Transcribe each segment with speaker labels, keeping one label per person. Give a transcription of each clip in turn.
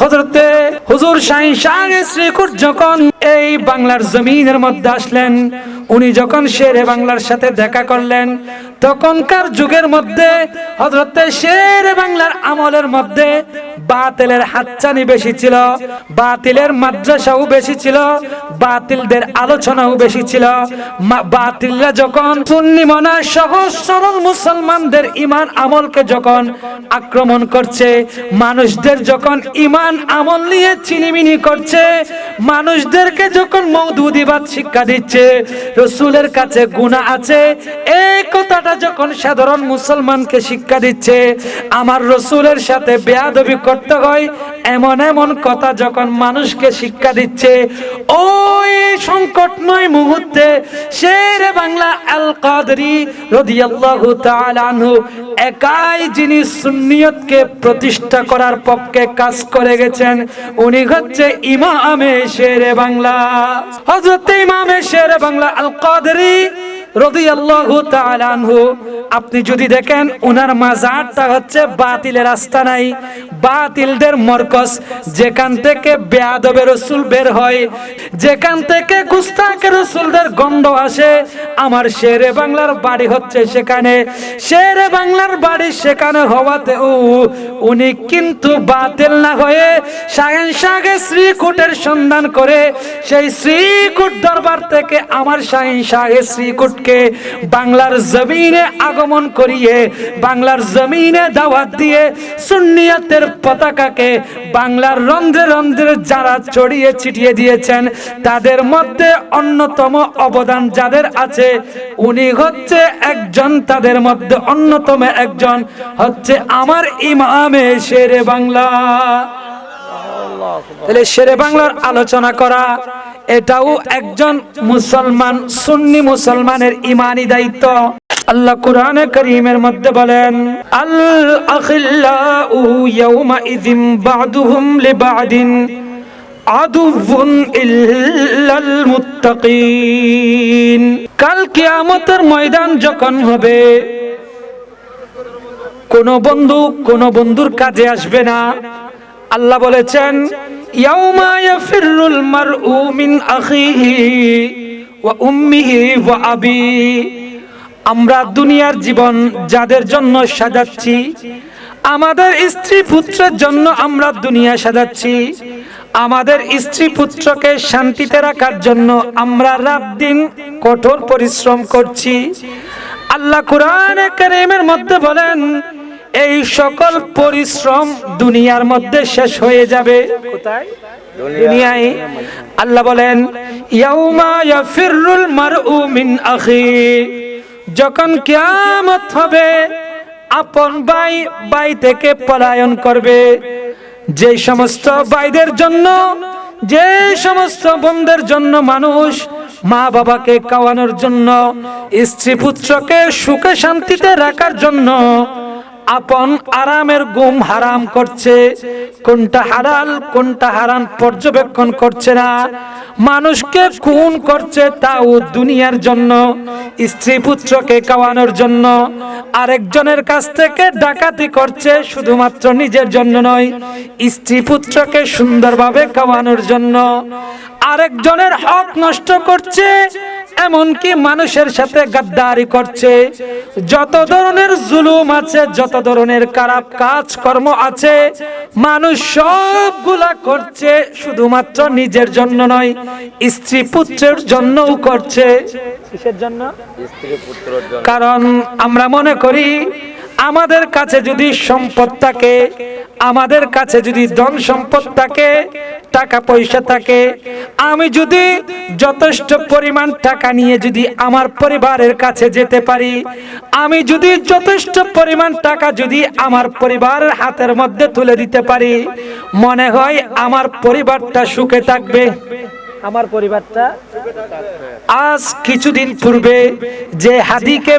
Speaker 1: হযরতে হুজুর শাহীন শাহ শ্রীকুট যখন এই বাংলার জমিনের মধ্যে আসলেন, উনি যখন শেরে বাংলার সাথে দেখা করলেন, তখনকার যুগের মধ্যে হযরতে শেরে বাংলার আমলের মধ্যে বাতিলের হাতছানি বেশি ছিল, বাতিলের মাদ্রাসাও বেশি ছিল, বাতিলদের আলোচনাও বেশি ছিল। বাতিলরা যখন সুন্নি মনা সহজ সরল মুসলমানদের ঈমান আমলকে যখন আক্রমণ করছে, মানুষদের যখন ঈমান আমল নিয়ে চিনিমিনি করছে, মানুষদেরকে যখন মওদুদিবাদ শিক্ষা দিচ্ছে, রাসূলের কাছে গুনাহ আছে এই কথাটা যখন সাধারণ মুসলমানকে শিক্ষা দিচ্ছে, আমার রাসূলের সাথে বেয়াদবি করতে হয় এমন এমন কথা যখন মানুষকে শিক্ষা দিচ্ছে, ওই সংকটময় মুহূর্তে শেরে বাংলা আল কাদরি রাদিয়াল্লাহু তাআলা আনহু একাই যিনি সুন্নিয়তকে প্রতিষ্ঠা করার পক্ষে কাজ করে গেছেন, উনি হচ্ছে ইমামে শেরে বাংলা হযরত ইমামে শেরে বাংলা আল কাদরি রাদিয়াল্লাহু তাআলা আনহু। আপনি যদি দেখেন উনার মাজারটা হচ্ছে বাতিলের আস্তানায়, বাতিলদের মরকজ, যেখান থেকে বেয়াদবে রাসূল বের হয়, যেখান থেকে গুস্তাখে রাসূলদের গন্ধ আসে, আমার শেরে বাংলার বাড়ি হচ্ছে সেখানে। শেরে বাংলার বাড়ি সেখানে হওয়াতে উনি কিন্তু বাতিল না হয়ে শাহীন শাহ শ্রীকুটের সন্ধান করে সেই শ্রীকুট দরবার থেকে আমার শাহীন শাহ শ্রীকুটকে বাংলার জমিনে আগমন করিয়ে, বাংলার জমিনে দাওয়াত দিয়ে সুন্নিয়তের পতাকাকে বাংলার রন্ধ্রে রন্ধ্রে যারা ছড়িয়ে ছিটিয়ে দিয়েছেন, তাদের মধ্যে অন্যতম অবদান যাদের আছে, উনি হচ্ছে একজন, তাদের মধ্যে অন্যতম একজন হচ্ছে আমার ইমামে শেরে বাংলা। তাহলে শেরে বাংলার আলোচনা করা এটাও একজন মুসলমান, সুন্নি মুসলমানের ঈমানি দায়িত্ব। আল্লাহ কুরআনে কারীমের মধ্যে বলেন, আল আখিল্লাউ ইয়াউমা ইযিম বা'দুহুম লিবা'দিন আদুউন ইল্লাল মুত্তাকিন। কাল কিয়ামতের ময়দান যখন হবে, কোন বন্ধু কোন বন্ধুর কাজে আসবে না। আল্লাহ বলেছেন, ইয়াউমা ইয়াফিরুল মারউ মিন আখিহি ওয়া উম্মিহি ওয়া আবি। আমরা দুনিয়ার জীবন যাদের জন্য সাজাচ্ছি, আমাদের স্ত্রী পুত্রের জন্য আমরা দুনিয়া সাজাচ্ছি, আমাদের স্ত্রী পুত্রকে শান্তিতে রাখার জন্য আমরা রাত দিন কঠোর পরিশ্রম করছি। আল্লাহ কুরআনে কারীমের মধ্যে বলেন, এই সকল পরিশ্রম দুনিয়ার মধ্যে শেষ হয়ে যাবে। কোথায়? দুনিয়ায়। আল্লাহ বলেন, ইয়াউমা ইয়াফিরুল মারউ মিন আখি। যখন কিয়ামত হবে, আপন ভাই ভাই থেকে পলায়ন করবে। যে সমস্ত ভাইদের জন্য, যে সমস্ত বোনদের জন্য মানুষ মা বাবাকে খাওয়ানোর জন্য, স্ত্রী পুত্রকে সুখে শান্তিতে রাখার জন্য আপন আরামের ঘুম হারাম করছে, কোনটা হালাল কোনটা হারাম পর্যবেক্ষণ করছে না, মানুষকে খুন করছে তাও দুনিয়ার জন্য, স্ত্রী পুত্রকে খাওয়ানোর জন্য, আরেকজনের কাছ থেকে ডাকাতি করছে শুধুমাত্র নিজের জন্য নয়, স্ত্রী পুত্রকে সুন্দরভাবে খাওয়ানোর জন্য, আরেকজনের হক নষ্ট করছে, এমনকি মানুষের সাথে গাদ্দারি করছে। যত ধরনের জুলুম আছে, যত ধরনের খারাপ কাজকর্ম আছে, মানুষ সবগুলা করছে শুধুমাত্র নিজের জন্য নয়, স্ত্রী পুত্রের জন্যও করছে। কিসের জন্য? স্ত্রী পুত্রের জন্য। কারণ আমরা মনে করি আমাদের কাছে যদি সম্পদ থাকে, আমাদের কাছে যদি ধন সম্পদ থাকে, টাকা পয়সা থাকে, আমি যদি যথেষ্ট পরিমাণ টাকা নিয়ে যদি আমার পরিবারের কাছে যেতে পারি, আমি যদি যথেষ্ট পরিমাণ টাকা যদি আমার পরিবারের হাতের মধ্যে তুলে দিতে পারি, মনে হয় আমার পরিবারটা সুখে থাকবে। আমার পরিবারটা আজ কিছুদিন পূর্বে যে হাদিকে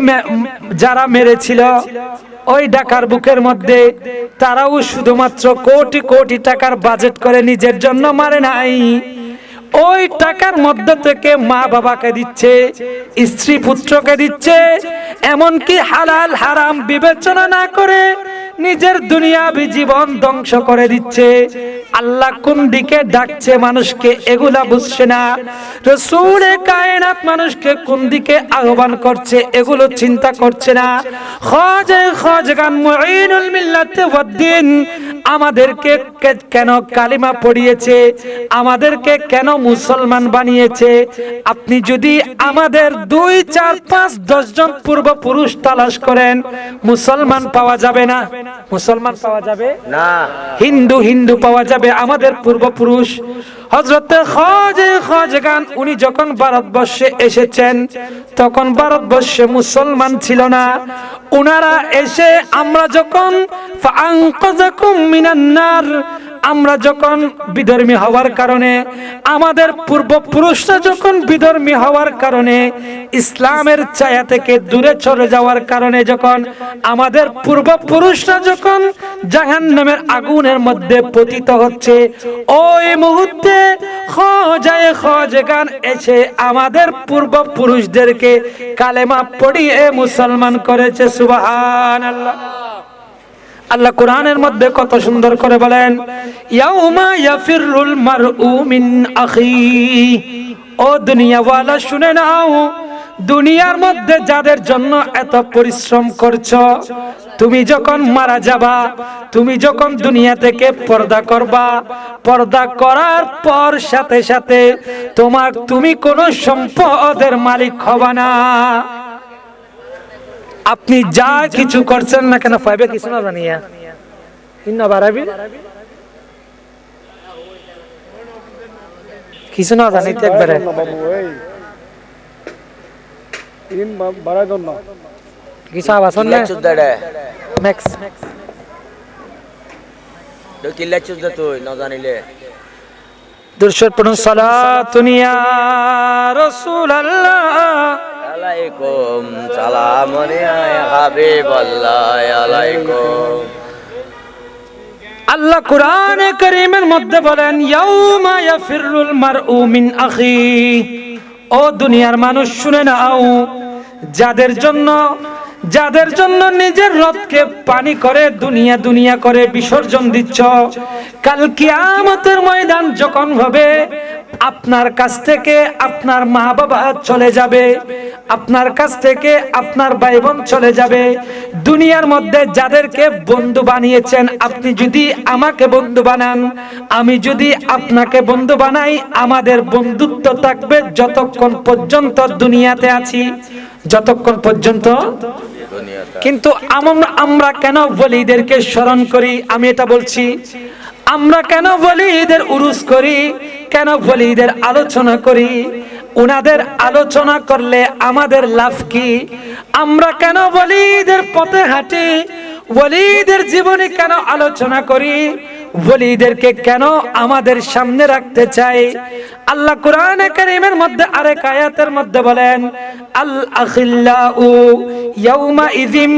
Speaker 1: যারা মেরেছিল ওই ঢাকার বুকের মধ্যে, তারাও শুধুমাত্র কোটি কোটি টাকার বাজেট করে নিজের জন্য মারে নাই। ওই টাকার মধ্যে থেকে মা বাবাকে দিচ্ছে, স্ত্রী পুত্রকে দিচ্ছে, এমনকি হালাল হারাম বিবেচনা না করে নিজের দুনিয়াবি জীবন ধ্বংস করে দিচ্ছে। আল্লাহ কোন দিকে ডাকছে মানুষকে এগুলা বুঝছে না। রাসূল কায়নাত মানুষকে কোন দিকে আহ্বান করছে এগুলো চিন্তা করছে না। খাজাগান মুঈনুল মিল্লাত ওয়াদ্দিন আমাদেরকে কেন কালিমা পড়িয়েছে, আমাদেরকে কেন মুসলমান বানিয়েছে। আপনি যদি আমাদের 2, 4, 5, 10 জন পূর্বপুরুষ তালাশ করেন, মুসলমান পাওয়া যাবে না। মুসলমান পাওয়া যাবে না, হিন্দু পাওয়া যাবে। আমাদের পূর্বপুরুষ হযরতে খাজাগান উনি যখন ভারতবর্ষে এসেছেন তখন ভারতবর্ষে মুসলমান ছিল না। উনারা এসে আমরা যখন ফাআনকাযাকুম মিনান নার, আমরা যখন বিধর্মী হওয়ার কারণে, আমাদের পূর্বপুরুষরা যখন বিধর্মী হওয়ার কারণে, ইসলামের ছায়া থেকে দূরে চলে যাওয়ার কারণে, যখন আমাদের পূর্বপুরুষরা যখন জাহান্নামের আগুনের মধ্যে পতিত হচ্ছে, ওই মুহূর্তে খাজাগান এসে আমাদের পূর্বপুরুষদেরকে কালেমা পড়িয়ে মুসলমান করেছে। সুবহানাল্লাহ। আল্লাহ কোরআনের মধ্যে কত সুন্দর করে বলেন, ইয়াউমা ইয়াফিরুল মারউ মিন আখি। ও দুনিয়াওয়ালা শুনে নাও, দুনিয়ার মধ্যে যাদের জন্য এত পরিশ্রম করছো, তুমি যখন মারা যাবা, তুমি যখন দুনিয়া থেকে পর্দা করবা, পর্দা করার পর সাথে সাথে তুমি কোনো সম্পদের মালিক হবা না। আপনি যা কিছু করছেন না কেন, পাইবে কিছু না জানিয়া কিছু না জানিতে একবারে কিছু আবাস ম্যাক্স কিল্লা চুদা তুই না জানিলে দুরশদ পড়ুন। সালাতুন ইয়া রাসূলুল্লাহ আলাইকুম সালামুন ইয়া হাবিবাল্লাহ আলাইকুম। আল্লাহ কোরআনে কারীমের মধ্যে বলেন, ইয়াউমা ইয়াফিরুল মারউ মিন আখি। ও দুনিয়ার মানুষ শুনে নাও, যাদের জন্য নিজের রবকে পানি করে দুনিয়া করে বিসর্জন দিচ্ছ, কাল কিয়ামতের ময়দান যখন হবে, আপনার কাছ থেকে আপনার মা বাবা চলে যাবে, আপনার কাছ থেকে আপনার ভাই বোন চলে যাবে। দুনিয়ার মধ্যে যাদেরকে বন্ধু বানিয়েছেন, আপনি যদি আমাকে বন্ধু বানান, আমি যদি আপনাকে বন্ধু বানাই, আমাদের বন্ধুত্ব থাকবে যতক্ষণ পর্যন্ত দুনিয়াতে আছি, যতক্ষণ পর্যন্ত। কিন্তু আমরা কেন ওলিদেরকে স্মরণ করি? আমি এটা বলছি, আমরা কেন ওলিদের উরুস করি, কেন ওলিদের আলোচনা করি? উনাদের আলোচনা করলে আমাদের লাভ কি? আমরা কেন ওলিদের পথে হাঁটি? ওলিদের জীবনে কেন আলোচনা করি? ওলিদেরকে কেন আমাদের সামনে রাখতে চাই? আল্লাহ কোরআনে কারীমের মধ্যে আরেক আয়াতের মধ্যে বলেন, আল আখিল্লাউ ইয়াউমা ইযিম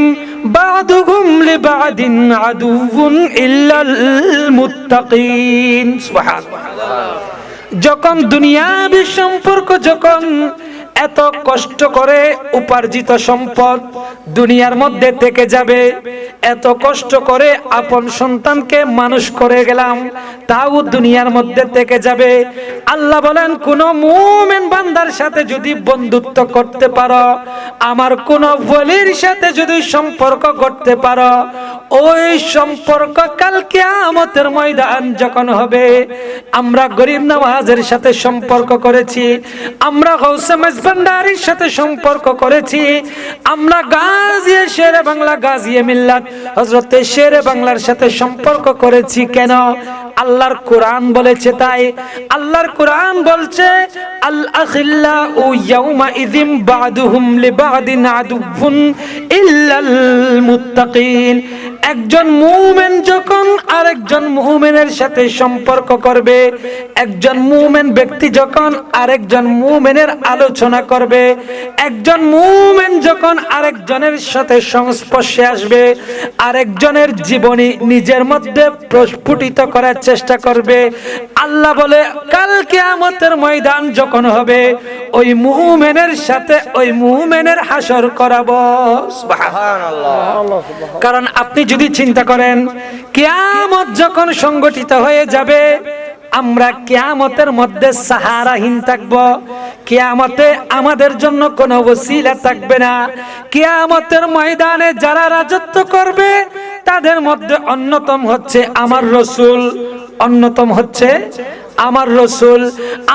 Speaker 1: বা'দুহুম লিবা'দিন আদুউন ইল্লাল মুত্তাকিন। সুবহানাল্লাহ। যখন দুনিয়াবি সম্পর্ক, যখন এত কষ্ট করে উপার্জিত সম্পদ দুনিয়ার মধ্যে থেকে যাবে, এত কষ্ট করে আপন সন্তানকে মানুষ করে গেলাম, তাও দুনিয়ার মধ্যে থেকে যাবে। আল্লাহ বলেন, কোন মুমিন বান্দার সাথে যদি বন্ধুত্ব করতে পারো, আমার কোন ওলির সাথে যদি সম্পর্ক করতে পারো, ওই সম্পর্ক কাল কিয়ামতের ময়দান যখন হবে, আমরা গরিব নওয়াজের সাথে সম্পর্ক করেছি, আমরা গৌসে ভান্ডারির সাথে সম্পর্ক করেছি, আমরা গাজী শেরে বাংলা, গাজী মিল্লাত হযরতে শেরে বাংলার সাথে সম্পর্ক করেছি। কেন? আল্লাহর কোরআন বলেছে তাই। আল্লাহর কোরআন বলছে, আল আখিল্লাউ ইয়াউমা ইযিম বা'দুহুম লিবা'দিন আদুউন ইল্লাল মুত্তাকিন। একজন মুমিন যখন আরেকজন মুমিনের সাথে সম্পর্ক করবে, একজন মুমিন ব্যক্তি যখন আরেকজন মুমিনের আলোচনা করবে, একজন মুমিন যখন আরেকজনের সাথে সংস্পর্শে আসবে, আরেকজনের জীবনী নিজের মধ্যে প্রস্ফুটিত করার চেষ্টা করবে, আল্লাহ বলে কাল কিয়ামতের ময়দান যখন হবে, ওই মুমিনের সাথে ওই মুমিনের হাসর করাবো। সুবহানাল্লাহ। কারণ আপনি যদি চিন্তা করেন কিয়ামত যখন সংগঠিত হয়ে যাবে, আমরা কিয়ামতের মধ্যে সাহারাহীন থাকব। কিয়ামতে আমাদের জন্য কোনো ওসিলা থাকবে না। কিয়ামতের ময়দানে যারা রাজত্ব করবে তাদের মধ্যে অন্যতম হচ্ছে আমার রাসূল, অন্যতম হচ্ছে আমার রাসূল।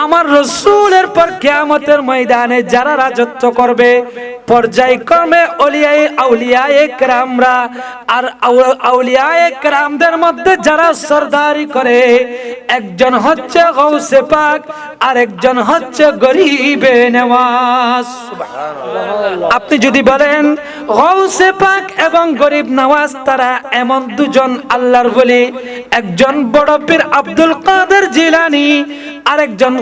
Speaker 1: আমার রাসূলের পর কিয়ামতের ময়দানে যারা রাজত্ব করবে পর্যায়ক্রমে ওলিয়ায়ে আউলিয়ায়ে কেরামরা, আর আউলিয়ায়ে কেরামদের মধ্যে যারা সরদারি করে, একজন হচ্ছে গাউসে পাক আর একজন হচ্ছে গরিবে নওয়াজ। আপনি যদি বলেন গাউসে পাক এবং গরিব নওয়াজ তারা এমন দুজন আল্লাহর ওলি, একজন বড় পীর আব্দুল কাদের জিলানী আর একজন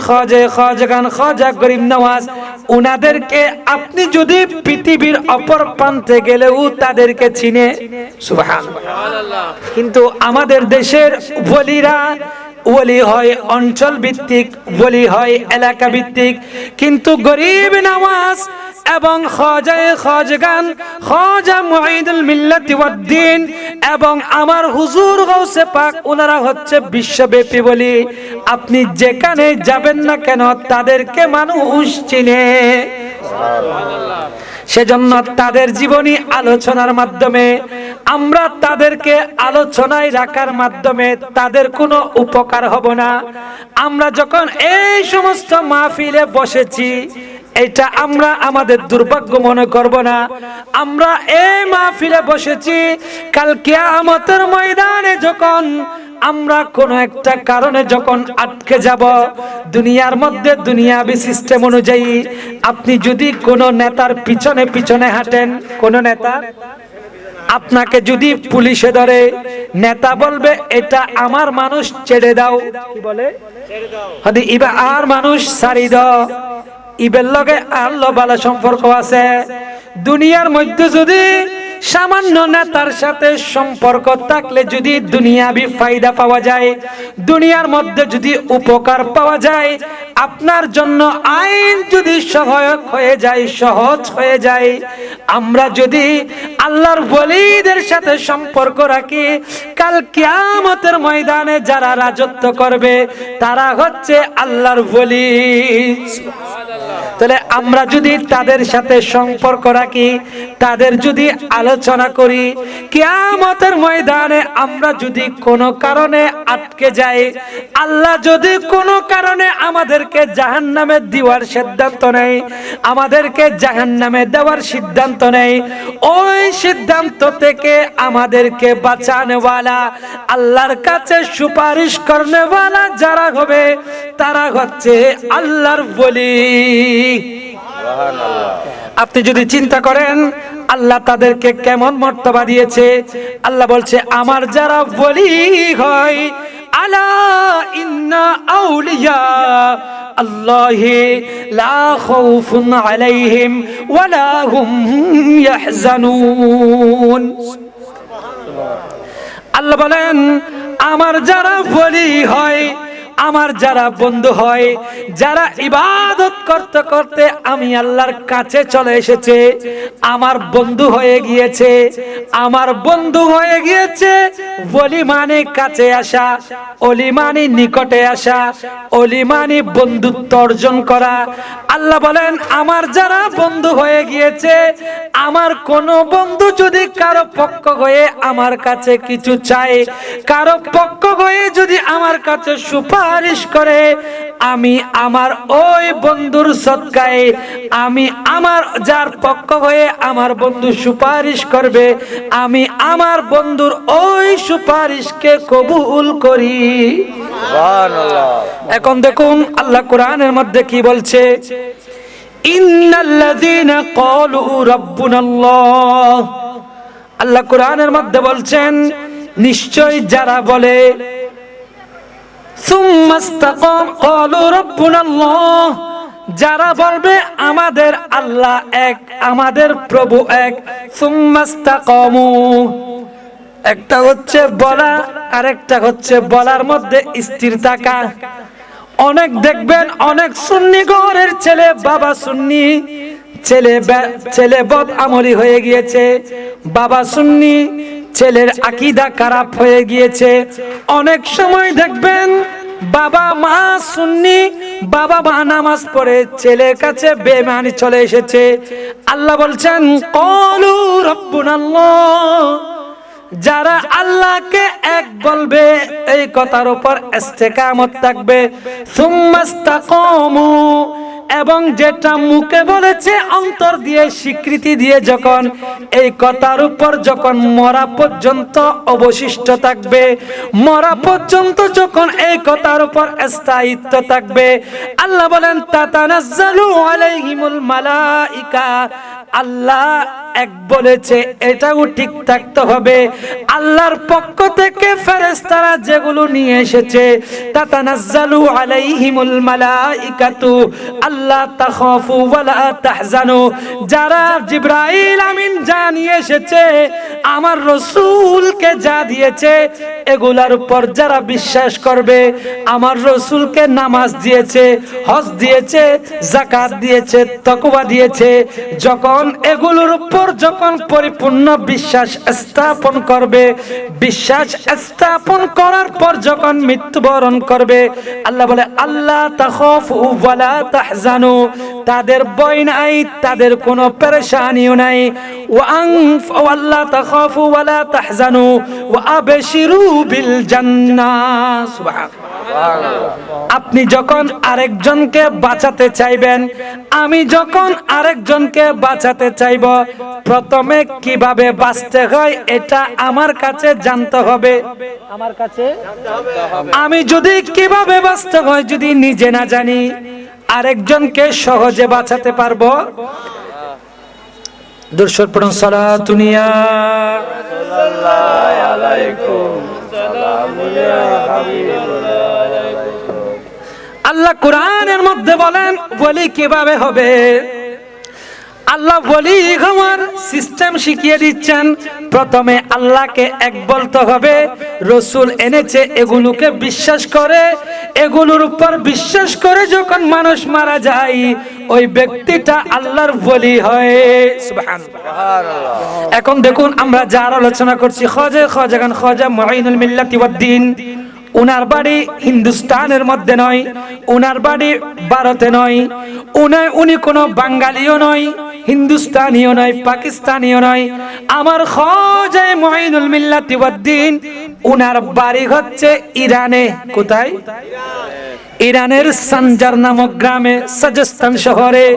Speaker 1: খাজা গরিব নওয়াজ, উনাদেরকে আপনি যদি পৃথিবীর অপর প্রান্তে গেলেও তাদেরকে চিনে। সুবহানাল্লাহ। কিন্তু আমাদের দেশের ওলিরা ওলি হয় অঞ্চল ভিত্তিক, ওলি হয় এলাকা ভিত্তিক, কিন্তু গরিব নওয়াজ এবং খাজা মুঈদুল মিল্লাতি ওয়াদ্দিন এবং আমার হুজুর গাউসে পাক ওনারা হচ্ছে বিশ্বব্যাপী বলি। আপনি যেখানে যাবেন না কেন তাদেরকে মানুষ চিনে। সেজন্য তাদের জীবনী আলোচনার মাধ্যমে আমরা তাদেরকে আলোচনায় রাখার মাধ্যমে তাদের কোনো উপকার হব না। আমরা যখন এই সমস্ত মাহফিলে বসেছি এটা আমরা আমাদের দুর্ভাগ্য মনে করব না। আমরা এই মাহফিলে বসেছি, কাল কিয়ামতের ময়দানে যখন আমরা কোন একটা কারণে যখন আটকে যাব, দুনিয়ার মধ্যে দুনিয়াবি সিস্টেম অনুযায়ী আপনি যদি কোন নেতার পিছনে পিছনে হাঁটেন, কোন নেতা আপনাকে যদি পুলিশে ধরে, নেতা বলবে এটা আমার মানুষ, ছেড়ে দাও। কি বলে? ছেড়ে দাও। হদি ইবা আর মানুষ সারি দাও, ইবের লগে আল্লাহ ভালো সম্পর্ক আছে। দুনিয়ার মধ্যে যদি সামান্য নেতার সাথে সম্পর্ক থাকলে যদি দুনিয়াবি ফায়দা পাওয়া যায়, দুনিয়ার মধ্যে যদি উপকার পাওয়া যায়, আপনার জন্য আইন যদি সহায়ক হয়ে যায়, সহজ হয়ে যায়, আমরা যদি আল্লাহর ওলিদের সাথে সম্পর্ক রাখি, কাল কিয়ামতের ময়দানে যারা রাজত্ব করবে তারা হচ্ছে আল্লাহর ওলি। তাহলে আমরা যদি তাদের সাথে সম্পর্ক রাখি, তাদের যদি আলোচনা করি, কিয়ামতের ময়দানে আমরা যদি কোনো কারণে আটকে যাই, আল্লাহ যদি কোনো কারণে আমাদেরকে জাহান্নামে দেওয়ার সিদ্ধান্ত নেয়, আমাদেরকে জাহান্নামে দেওয়ার সিদ্ধান্ত নেয়, ওই সিদ্ধান্ত থেকে আমাদেরকে বাঁচানোওয়ালা, আল্লাহর কাছে সুপারিশ করনেওয়ালা যারা হবে তারা হচ্ছে আল্লাহর ওলি। আপনি যদি চিন্তা করেন আল্লাহ তাদেরকে কেমন মর্তবা দিয়েছে, আল্লাহ বলছে আমার যারা ওলি হয়, আলা ইন্না আউলিয়া আল্লাহি লা খাউফুন আলাইহিম ওয়ালা হুম ইয়াহজানুন। আল্লাহ বলেন আমার যারা ওলি হয়, আমার যারা বন্ধু হয়, যারা ইবাদত করতে করতে আমি আল্লাহর কাছে চলে এসেছে, আমার বন্ধু হয়ে গিয়েছে, আমার বন্ধু হয়ে গিয়েছে। ওলি মানে কাছে আসা, ওলি মানে নিকটে আসা, ওলি মানে বন্ধুত্ব অর্জন করা। আল্লাহ বলেন আমার যারা বন্ধু হয়ে গিয়েছে, আমার কোন বন্ধু যদি কারো পক্ষ হয়ে আমার কাছে কিছু চায়, কারো পক্ষ হয়ে যদি আমার কাছে সুপারিশ করে, আমি আমার ওই বন্ধুর সদকায়ে, আমি আমার যার পক্ষ হয়ে আমার বন্ধু সুপারিশ করবে, আমি আমার বন্ধুর ওই সুপারিশকে কবুল করি। সুবহানাল্লাহ। এখন দেখুন আল্লাহ কোরআনের মধ্যে কি বলছে, ইন্নাল্লাযীনা ক্বালু রাব্বুনাল্লাহ। আল্লাহ কোরআনের মধ্যে বলছেন নিশ্চয় যারা বলে সুম্মাস্তাকাম ক্বালু রাব্বুনাল্লাহ, যারা বলবে আমাদের আল্লাহ এক, আমাদের প্রভু এক, সুম্মাস্তাকামু, একটা হচ্ছে বলা আর একটা হচ্ছে বলার মধ্যে স্থির থাকা। অনেক দেখবেন অনেক সুন্নি ঘরের ছেলে, বাবা সুন্নি, ছেলে বদ আমলি হয়ে গিয়েছে, বাবা সুন্নি, ছেলের আকীদা খারাপ হয়ে গিয়েছে। অনেক সময় দেখবেন বাবা মা সুন্নি, বাবা মা নামাজ পড়ে, ছেলের কাছে বেঈমানি চলে এসেছে। আল্লাহ বলছেন ক্বালু রাব্বুনাল্লাহ, যারা আল্লাহকে এক বলবে, এই কথার উপর ইস্তেকামত থাকবে, সুম্মাস্তাকামু, এবং যেটা মুখে বলেছে অন্তর দিয়ে স্বীকৃতি দিয়ে যখন এই কথার উপর যখন মরা পর্যন্ত অবশিষ্ট থাকবে, মরা পর্যন্ত যখন এই কথার উপর স্থায়িত্ব থাকবে, আল্লাহ বলেন তাতানাজ্জালু আলাইহিমুল মালাইকা, আল্লাহ এক বলেছে এটাও ঠিক থাকতে হবে। আল্লাহর পক্ষ থেকে ফেরেশতারা যেগুলো নিয়ে এসেছে, তাতানাজ্জালু আলাইহিমুল মালাইকাতু আল্লা তাখাফু ওয়ালা তাহজানু, যারা জিবরাইল আমিন যা নিয়ে এসেছে, আমার রাসূলকে যা দিয়েছে, এগুলার উপর যারা বিশ্বাস করবে, আমার রাসূলকে নামাজ দিয়েছে, হজ দিয়েছে, যাকাত দিয়েছে, তাকওয়া দিয়েছে, যখন এগুলোর উপর যখন পরিপূর্ণ বিশ্বাস স্থাপন করবে, বিশ্বাস স্থাপন করার পর যখন মৃত্যুবরণ করবে, আল্লাহ বলে আল্লাহ তাখাফু ওয়ালা তাহজানু, তাদের ভয় নাই, তাদের কোনো পেরেশানিও নাই, আল্লাহ তাখাফু ওয়ালা তাহজানু ওয়া আবশিরু বিল জান্নাহ। সুবহানাল্লাহ। আপনি যখন আরেকজনকে বাঁচাতে চাইবেন, আমি যখন আরেকজনকে বাঁচাতে চাইব, প্রথমে কিভাবে বাঁচতে হয় এটা আমার কাছে জানতে হবে। আমার কাছে আমি যদি কিভাবে বাঁচতে হয় যদি নিজে না জানি, আরেকজনকে সহজে বাঁচাতে পারবো? দুরূদ পড়ুন, সালাতুন ইয়া সাল্লাল্লাহু আলাইকুম সালামুন ইয়া হাবিবাল্লাহ। আল্লাহ কোরআনের মধ্যে বলেন ওলি কিভাবে হবে। আল্লাহ ওলি হওয়ার সিস্টেম শিখিয়ে দিচ্ছেন। প্রথমে আল্লাহকে এক বলতে হবে, রাসূল এনেছে এগুলোকে বিশ্বাস করে, এগুলোর উপর বিশ্বাস করে যখন মানুষ মারা যায়, ওই ব্যক্তিটা আল্লাহর ওলি হয়। সুবহানাল্লাহ। এখন দেখুন আমরা যার আলোচনা করছি, খাজা মুঈনুল মিল্লাতি ওয়াদ-দ্বীন, উনার বাড়ি হিন্দুস্তানের মধ্যে নয়, উনার বাড়ি ভারতে নয়, উনি কোনো বাঙালিও নয়, হিন্দুস্তানিও নয়, পাকিস্তানিও নয়। আমার খাজা মুঈনুল মিল্লাতি ওয়াদ-দ্বীন, উনার বাড়ি হচ্ছে ইরানে। কোথায়? ইরানের সানজার নামক গ্রামে, সাজস্তান শহরে।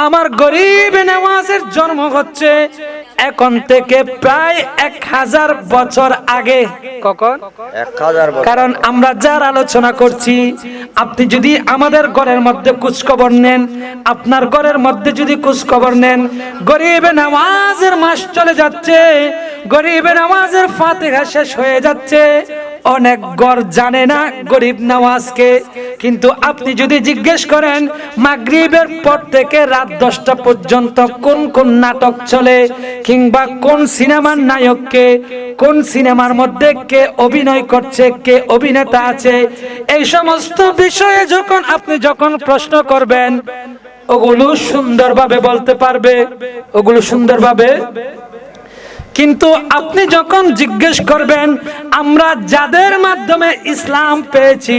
Speaker 1: আমার গরিব নওয়াজের জন্ম হচ্ছে এখন থেকে প্রায় 1000 বছর আগে। কখন? 1000 বছর। কারণ আমরা যার আলোচনা করছি, আপনি যদি আমাদের ঘরের মধ্যে খোঁজখবর নেন, আপনার ঘরের মধ্যে যদি খোঁজখবর নেন, গরিব নওয়াজের মাস চলে যাচ্ছে, গরিব নওয়াজের ফাতিহা শেষ হয়ে যাচ্ছে। অনেক ঘর জানে না গরিব নওয়াজকে, কিন্তু আপনি যদি জিজ্ঞেস করেন মাগরিবের পর থেকে রাত 10টা পর্যন্ত কোন কোন নাটক চলে, কিংবা কোন সিনেমার নায়ককে, কোন সিনেমার মধ্যে কে অভিনয় করছে, কে অভিনেতা আছে, এই সমস্ত বিষয়ে যখন আপনি প্রশ্ন করবেন, ওগুলো সুন্দরভাবে বলতে পারবে, ওগুলো সুন্দরভাবে। কিন্তু আপনি যখন জিজ্ঞেস করবেন আমরা যাদের মাধ্যমে ইসলাম পেয়েছি,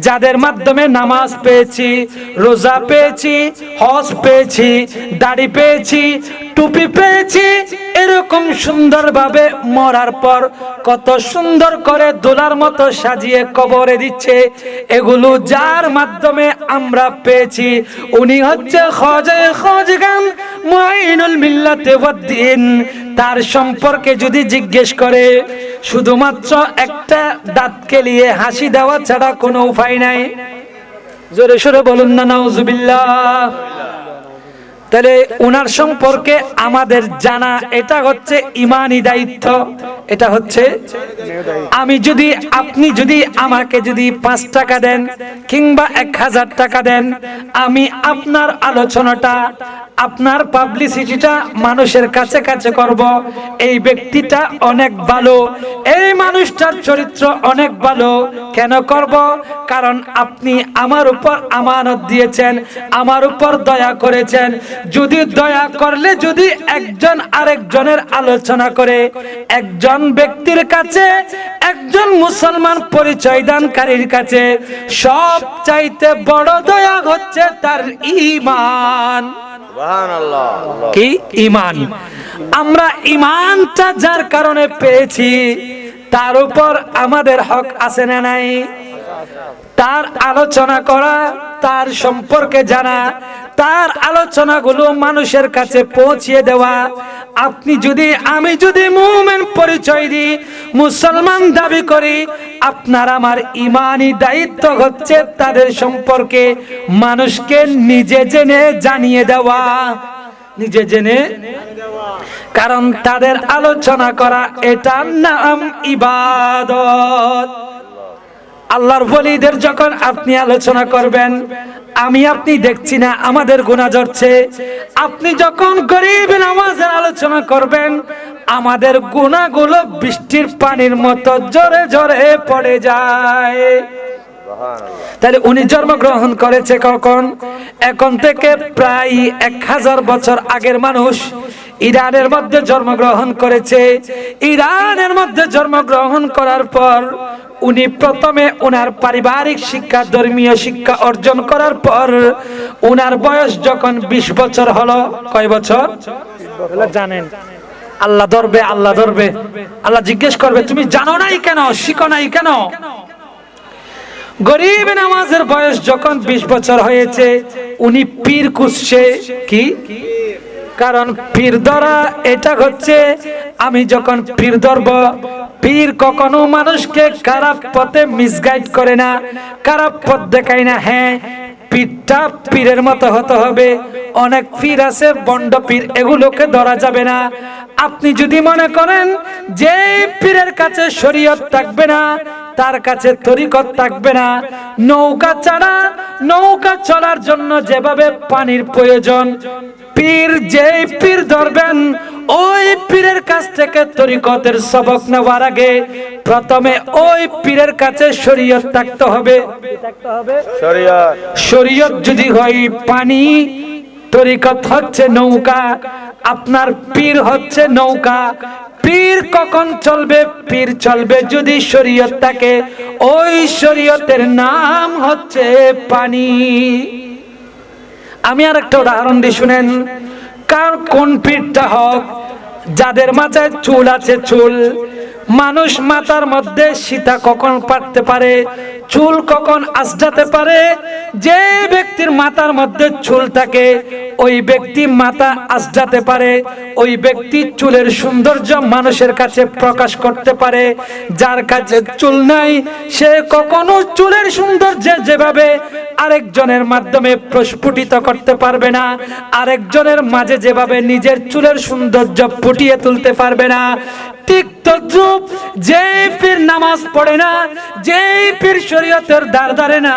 Speaker 1: যাদের মাধ্যমে নামাজ পেয়েছি, রোজা পেয়েছি, হজ পেয়েছি, দাড়ি পেয়েছি, টুপি পেয়েছি, এরকম সুন্দরভাবে মরার পর কত সুন্দর করে দোলার মতো সাজিয়ে কবরে দিচ্ছে, এগুলো যার মাধ্যমে আমরা পেয়েছি, উনি হচ্ছে খাজা মুঈনুল মিল্লাতি ওয়াদ-দ্বীন। তার সম্পর্কে যদি জিজ্ঞেস করে, শুধুমাত্র একটা দাঁত কেলিয়ে হাসি দেওয়া ছাড়া কোনো উপায় নাই। জোরে সোরে বলুন না নাউজুবিল্লাহ। তাহলে উনার সম্পর্কে আমাদের জানা, এটা হচ্ছে ইমানি দায়িত্ব। এটা হচ্ছে আপনি যদি আমাকে যদি 5 টাকা দেন কিংবা 1000 টাকা দেন, আমি আপনার আলোচনাটা আপনার পাবলিসিটিটা মানুষের কাছে কাছে করব, এই ব্যক্তিটা অনেক ভালো, এই মানুষটার চরিত্র অনেক ভালো। কেন করব? কারণ আপনি আমার উপর আমানত দিয়েছেন, আমার উপর দয়া করেছেন। যদি দয়া করলে যদি একজন আরেকজনের আলোচনা করে, একজন ব্যক্তির কাছে, একজন মুসলমান পরিচয় দানকারীর কাছে সব চাইতে বড় দয়া হচ্ছে তার ঈমান। সুবহানাল্লাহ। কি ঈমান? আমরা ঈমানটা যার কারণে পেয়েছি তার উপর আমাদের হক আছে না নাই? তার আলোচনা করা, তার সম্পর্কে জানা, তার আলোচনাগুলো মানুষের কাছে পৌঁছিয়ে দেওয়া। আপনি যদি, আমি যদি মুমিন পরিচয় দিই, মুসলমান দাবি করি, আপনার আমার ঈমানি দায়িত্ব হচ্ছে তাদের সম্পর্কে মানুষকে নিজে জেনে জানিয়ে দেওয়া, নিজে জেনে। কারণ তাদের আলোচনা করা এটার নাম ইবাদত। আল্লাহর ওলিদের যখন আপনি আলোচনা করবেন, আমি আপনি দেখছি না আমাদের গুনাহ ঝরছে। আপনি যখন গরিব নামাজের আলোচনা করবেন, আমাদের গুনাহগুলো বৃষ্টির পানির মতো জোরে জোরে পড়ে যায়। তাহলে উনি জন্মগ্রহণ করেছে কখন? এখন থেকে প্রায় 1000 বছর আগের মানুষ ইরানের মধ্যে জন্মগ্রহণ করেছে। ইরানের মধ্যে জন্মগ্রহণ করার পর উনি প্রথমে উনার পারিবারিক শিক্ষা, ধর্মীয় শিক্ষা অর্জন করার পর উনার বয়স যখন 20 বছর হলো। কয় বছর? জানেন? আল্লাহ ধরবে, আল্লাহ ধরবে, আল্লাহ জিজ্ঞেস করবে তুমি জানো নাই কেন, শিখো নাই কেন? গরিব নামাজের বয়স যখন 20 বছর হয়েছে, উনি পীর খুঁজছে। কি? কারণ পীর ধরা এটা হচ্ছে, আমি যখন পীর ধরব, পীর কখনো মানুষকে খারাপ পথে মিসগাইড করে না, খারাপ পথ দেখায় না। হ্যাঁ, পীরটা পীরের মতো হতে হবে। অনেক পীর আছে বন্ড পীর, এগুলোকে ধরা যাবে না। আপনি যদি মনে করেন যে পীরের কাছে শরীয়ত থাকবে না, তার কাছে তরিকত থাকবে না, নৌকা ছাড়া, নৌকা চলার জন্য যেভাবে পানির প্রয়োজন, পীর যেই পীর ধরবেন ওই পীরের কাছ থেকে তরিকতের সবক নেওয়ার আগে প্রথমে ওই পীরের কাছে শরীয়ত থাকতে হবে। শরীয়ত যদি হয় পানি, তরিকত হচ্ছে নৌকা, আপনার পীর হচ্ছে নৌকা। পীর কখন চলবে? পীর চলবে যদি শরীয়ত থাকে, ওই শরীয়তের নাম হচ্ছে পানি। আমি আর একটা উদাহরণ দিই, শুনেন। কার কোন পীরটা হোক, যাদের মাথায় চুল আছে, চুল, মানুষ মাথার মধ্যে সীতা কখন পারতে পারে, চুল কখন আসজাতে পারে, যে ব্যক্তির মাথার মধ্যে চুল থাকে ওই ব্যক্তি মাথা আসজাতে পারে, ওই ব্যক্তি চুলের সৌন্দর্য মানুষের কাছে প্রকাশ করতে পারে। যার কাছে চুল নাই সে কখনো চুলের সৌন্দর্য যেভাবে আরেকজনের মাধ্যমে প্রস্ফুটিত করতে পারবে না, আরেকজনের মাঝে যেভাবে নিজের চুলের সৌন্দর্য ফুটিয়ে তুলতে পারবে না, ঠিক তদ্রূপ যেই পীর নামাজ পড়ে না, যেই পীর শরীয়তের দ্বার ধরে না,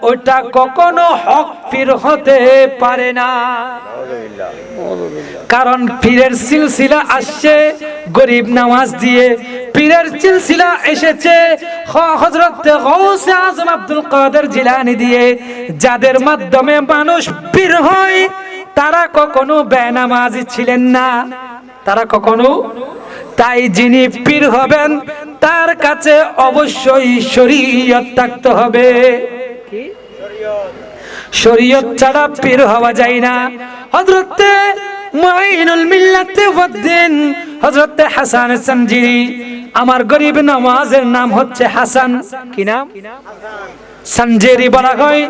Speaker 1: ওটা কখনো হক পীর হতে পারে না। কারণ পীরের সিলসিলা আসছে গরিব নামাজ দিয়ে, পীরের সিলসিলা এসেছে হযরত গাউসে আযম আব্দুল কাদের জিলানী দিয়ে। যাদের মাধ্যমে মানুষ পীর হয় তারা কখনো বেনামাজি ছিলেন না, তারা কখনো। তাই যিনি পীর হবেন তার কাছে অবশ্যই শরীয়ত থাকতে হবে। শরীয়ত ছাড়া পীর হওয়া যায় না। হযরত মুঈনুল মিল্লাত ওয়াদ্দিন হযরত হাসান সানজিরি, আমার গরিব নামাজের নাম হচ্ছে হাসান। কি নাম? সানজেরি বলা হয়।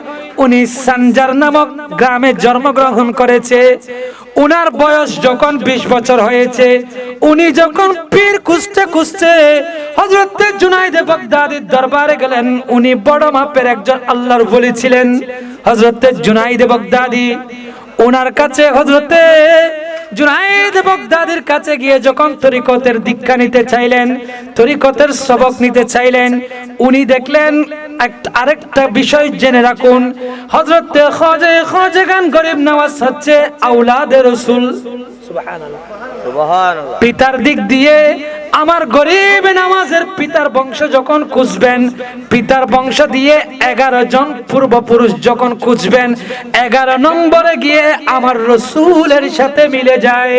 Speaker 1: উনি সানজার নামক গ্রামে জন্মগ্রহণ করেছে। উনার বয়স যখন 20 বছর হয়েছে, উনি যখন পীর খুঁজতে খুঁজতে হযরত জুনাইদ বাগদাদীর দরবারে গেলেন। উনি বড় মাপের একজন আল্লাহর ওলি ছিলেন, হযরত জুনাইদ বাগদাদী। ওনার কাছে হযরত জুনায়েদ বাগদাদির কাছে গিয়ে যখন তরিকতের দীক্ষা নিতে চাইলেন, তরিকতের সবক নিতে চাইলেন, উনি দেখলেন আরেকটা বিষয় জেনে রাখুন, হযরত খাজা গরিব নওয়াজ হচ্ছে আওলাদে রাসূল। সুবহানাল্লাহ, সুবহানাল্লাহ। পিতার দিক দিয়ে আমার গরিব নওয়াজের পিতার বংশ যখন খুঁজবেন, পিতার বংশ দিয়ে 11 জন পূর্বপুরুষ যখন খুঁজবেন, 11 নম্বরে গিয়ে আমার রাসূলের সাথে মিলে যায়।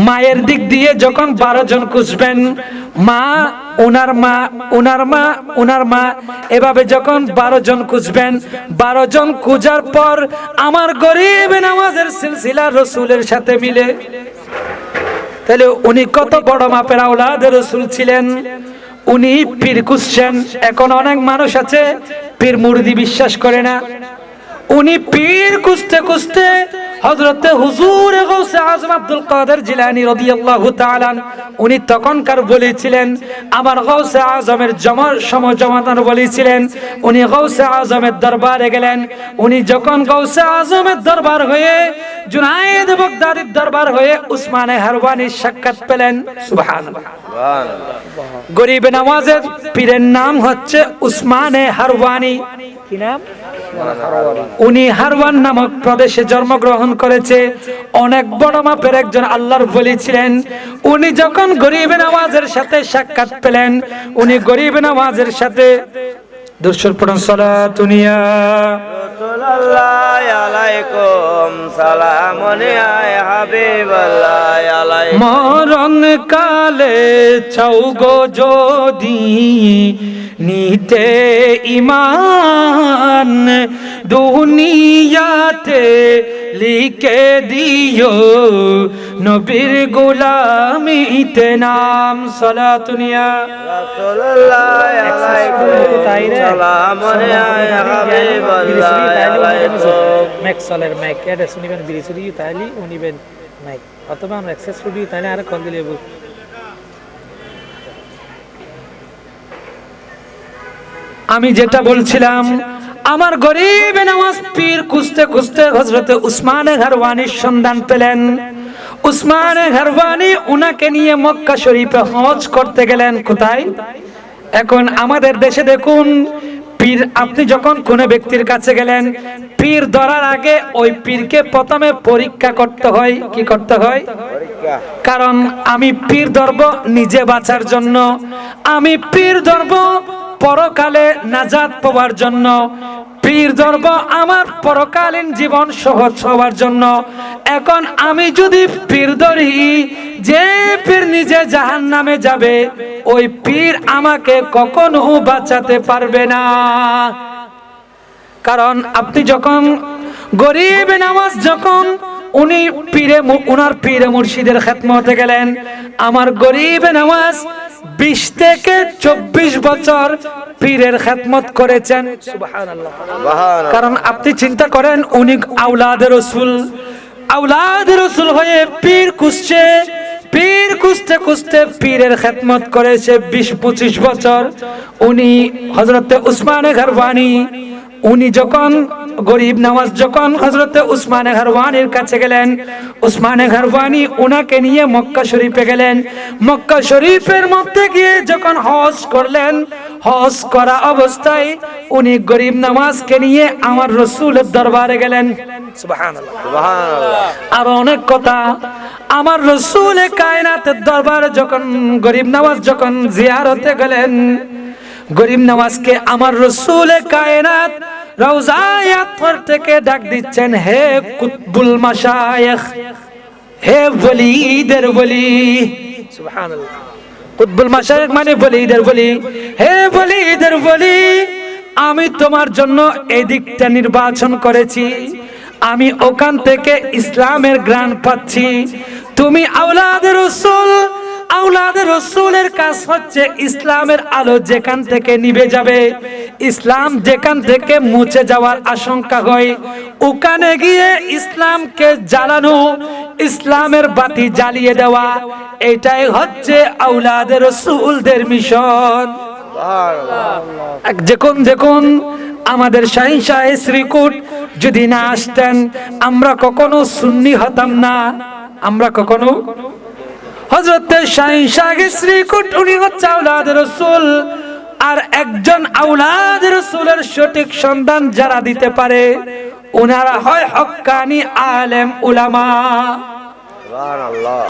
Speaker 1: মায়ের দিক দিয়ে যখন 12 জন খুঁজবেন, মা, উনার মা, উনার মা, উনার মা, এভাবে যখন 12 জন খুঁজবেন, 12 জন খুঁজার পর আমার গরিব নওয়াজের সিলসিলা রাসূলের সাথে মিলে। তাহলে উনি কত বড় মাপের আওলাদে রাসূল ছিলেন। উনি পীর খুঁজছেন। এখন অনেক মানুষ আছে পীর মুরিদি বিশ্বাস করে না। উনি পীর খুঁজতে খুঁজতে হযরতে হুজুর গাউসে আজম আব্দুল কাদের জিলানী রাদিয়াল্লাহু তাআলা, উনি তখনকার বলেছিলেন, আমার গাউসে আজমের সমজমাতার বলেছিলেন। উনি গাউসে আজমের দরবারে গেলেন। উনি যখন গাউসে আজমের দরবার হয়ে, জুনায়েদ বাগদাদির দরবার হয়ে উসমানে হারওয়ানির সাক্ষাৎ পেলেন। সুবহানাল্লাহ, সুবহানাল্লাহ। গরিব নওয়াজের পীরের নাম হচ্ছে উসমানে হারওয়ানি। কি নাম? উনি হারওয়ান নামক প্রদেশে জন্মগ্রহণ করেছে। অনেক বড় মাপের একজন আল্লাহর ওলি ছিলেন। উনি যখন গরিব নওয়াজের সাথে সাক্ষাৎ পেলেন, উনি গরিব নওয়াজের সাথে দুরূদ পড়েন, সালাতুন ইয়া রাসূলুল্লাহ আলাইকুম সালামুন ইয়া হাবিবাল্লাহ আলাইকুম। মরণ কালে চাওগো যদি নিতে ঈমান, দুনিয়াতে লিখে দিও নবীর গোলামিতে নাম। সালাতুন ইয়া রাসূলুল্লাহ আলাইকুম সালামুন ইয়া হাবিবাল্লাহ আলাইকুম। ম্যাক্সলের ম্যাক এটা শুনিবেন, বিরিসুরি তাইলি উনিবেন মাইক, অথবা আমরা অ্যাক্সেস করি তাইলে আর কল দিলে। আমি যেটা বলছিলাম, আমার গরিব নওয়াজ পীর খুঁজতে খুঁজতে হযরতে উসমানে হারওয়ানির সন্ধান পেলেন। উসমানে হারওয়ানি উনাকে নিয়ে মক্কা শরীফে হজ করতে গেলেন। কোথায়? এখন আমাদের দেশে দেখুন, পীর, আপনি যখন কোন ব্যক্তির কাছে গেলেন, পীর ধরার আগে ওই পীরকে প্রথমে পরীক্ষা করতে হয়। কি করতে হয়? কারণ আমি পীর ধরব নিজে বাঁচার জন্য, আমি পীর ধরব পরকালে নাজাত পাওয়ার জন্য, পীর ধরব আমার পরকালীন জীবন সহজ হওয়ার জন্য। এখন আমি যদি পীর ধরি, যে পীর নিজে জাহান্নামে যাবে, ওই পীর আমাকে কখনো বাঁচাতে পারবে না। কারণ আপনি যখন গরিব নওয়াজ যখন উনি উনার পীরে মুর্শিদের খেদমতে গেলেন, আমার গরিব নওয়াজ 20 থেকে 24 বছর পীরের খেদমত করেছেন। সুবহানাল্লাহ। কারণ আপনি চিন্তা করেন, উনি আওলাদে রাসূল, আওলাদে রাসূল হয়ে পীর খুঁজছে, পীর খুঁজতে খুঁজতে পীরের খেদমত করেছে 20-25 বছর। উনি হযরতে উসমানে হারওয়ানি, উনি যখন গরিব নওয়াজ যখন হযরতে উসমানে হারওয়ানির কাছে গেলেন, উসমানে হারওয়ানি উনাকে নিয়ে মক্কা শরীফে গেলেন। মক্কা শরীফের মধ্যে গিয়ে যখন হজ করলেন, হজ করা অবস্থায় উনি গরিব নওয়াজকে নিয়ে আমার রাসূলের দরবারে গেলেন। সুবহানাল্লাহ, সুবহানাল্লাহ। আর অনেক কথা, আমার রাসূলে কায়নাতের দরবারে যখন গরিব নওয়াজ যখন জিয়ারতে গেলেন, গরিব নওয়াজকে আমার রাসূলে কায়নাত রওজায়ে আতহার থেকে ডাক দিচ্ছেন, হে কুতবুল মাশায়েখ, হে ওলিদের ওলি। সুবহানাল্লাহ। কুতবুল মাশায়েখ মানে ওলিদের ওলি। হে ওলিদের ওলি, আমি তোমার জন্য এই দিকটা নির্বাচন করেছি, আমি ওখান থেকে ইসলামের গ্রাণ পাচ্ছি। তুমি আওলাদে রাসূল, আওলাদে রাসূলের কাজ হচ্ছে ইসলামের আলো যেখান থেকে নিভে যাবে, ইসলাম যেখান থেকে মুছে যাওয়ার আশঙ্কা হয়, ওখানে গিয়ে ইসলামকে জ্বালানো, ইসলামের বাতি জ্বালিয়ে দেওয়া, এটাই হচ্ছে আওলাদে রাসূলদের মিশন। দেখুন দেখুন আমাদের শাহিনশাহ শ্রীকুট যদি না আসতেন আমরা কখনো সুন্নি হতাম না, আমরা কখনো। হযরত শাহিন শাহ শ্রীকুট উনি হচ্ছে আওলাদ রাসূল, আর একজন আওলাদ রাসূলের সঠিক সন্ধান যারা দিতে পারে ওনারা হয় হক্কানি আলেম উলামা।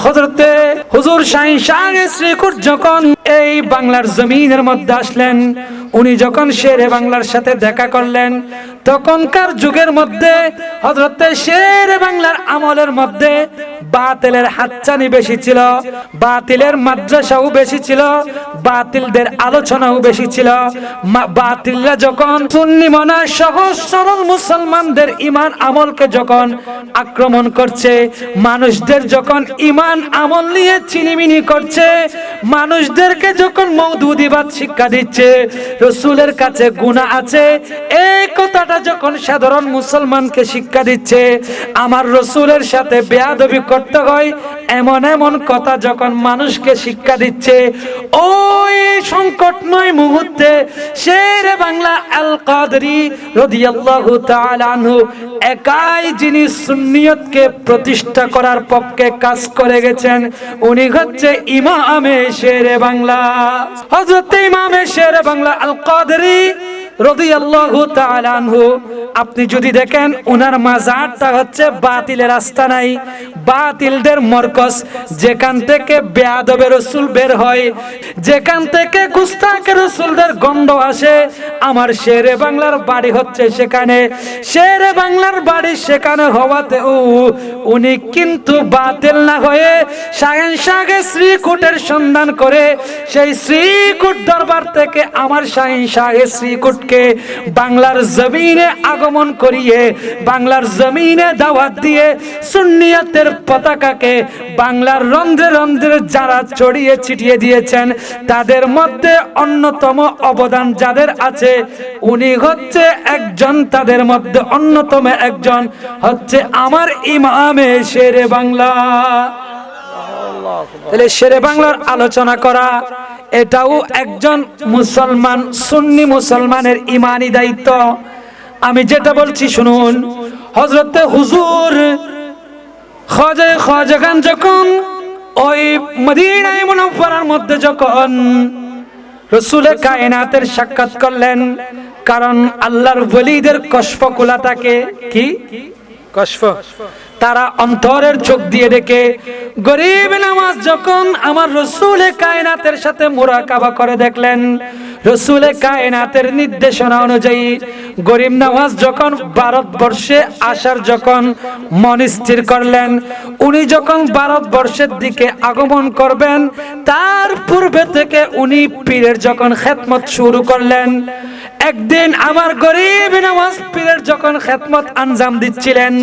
Speaker 1: হযরতে হুজুর শাহিন শাহ শ্রীকুট যখন এই বাংলার জমিনের মধ্যে আসলেন, উনি যখন শেরে বাংলার সাথে দেখা করলেন, তখনকার যুগের মধ্যে হযরতে শেরে বাংলার আমলের মধ্যে বাতিলের হাতছানি বেশি ছিল, বাতিলের মাদ্রাসাও বেশি ছিল, বাতিলদের আলোচনাও বেশি ছিল। বাতিলরা যখন সুন্নি মনা সহজ সরল মুসলমানদের ঈমান আমলকে যখন আক্রমণ করছে, মানুষদের যখন ঈমান আমল নিয়ে চিনিমিনি করছে, মানুষদেরকে যখন মওদুদিবাদ শিক্ষা দিচ্ছে, রাসূলের কাছে গুনাহ আছে এই কথাটা যখন সাধারণ মুসলমানকে শিক্ষা দিচ্ছে, আমার রাসূলের সাথে বেয়াদবি করতে হয় এমন এমন কথা যখন মানুষকে শিক্ষা দিচ্ছে, ওই সংকটময় মুহূর্তে শেরে বাংলা আল কাদরি রাদিয়াল্লাহু তাআলা আনহু একাই যিনি সুন্নিয়তকে প্রতিষ্ঠা করার পক্ষে কাজ করে গেছেন, উনি হচ্ছে ইমামে শেরে বাংলা হযরত ইমামে শেরে বাংলা আল কাদরি রাদিয়াল্লাহু তাআলা আনহু। আপনি যদি দেখেন উনার মাজারটা হচ্ছে বাতিলের আস্তানায়, বাতিলদের মরকজ, যেখান থেকে বেয়াদবে রাসূল বের হয়, যেখান থেকে গুস্তাখে রাসূলদের গন্ধ আসে, আমার শেরে বাংলার বাড়ি হচ্ছে সেখানে। শেরে বাংলার বাড়ি সেখানে হওয়াতে উনি কিন্তু বাতিল না হয়ে শাহিন শাহ শ্রীকুটের সন্ধান করে সেই শ্রীকুট দরবার থেকে আমার শাহিন শাহ শ্রীকুটকে বাংলার জমিনে আগমন করিয়ে, বাংলার জমিনে দাওয়াত দিয়ে সুন্নিয়তের পতাকাকে বাংলার রন্ধ্রে রন্ধ্রে যারা ছড়িয়ে ছিটিয়ে দিয়েছেন, তাদের মধ্যে অন্যতম অবদান যাদের আছে উনি হচ্ছে একজন, তাদের মধ্যে অন্যতম একজন হচ্ছে আমার ইমামে শেরে বাংলা। তাহলে শেরে বাংলার আলোচনা করা এটাও একজন মুসলমান, সুন্নি মুসলমানের ইমানি দায়িত্ব। আমি যেটা বলছি শুনুন, হযরতে হুজুর খাজা খান যখন ওই মদিনায়ে মুনাওয়ারার মধ্যে যখন রাসূলে কায়নাতের সাক্ষাৎ করলেন, কারণ আল্লাহর ওলিদের কশফকুলা থাকে, কি কশফ, তারা অন্তরের চোখ দিয়ে দেখে। গরিব নওয়াজ যখন আমার রাসূলে কায়নাতের সাথে মুরাকাবা করে দেখলেন, রাসূলে কায়নাতের নির্দেশনা অনুযায়ী গরিব নওয়াজ যখন ভারতবর্ষে আসার যখন মন স্থির করলেন, উনি যখন ভারতবর্ষের দিকে আগমন করবেন, তার পূর্বে থেকে উনি পীরের যখন খেদমত শুরু করলেন। একদিন আমার গরিব নওয়াজ পীরের যখন খেদমত আঞ্জাম দিচ্ছিলেন,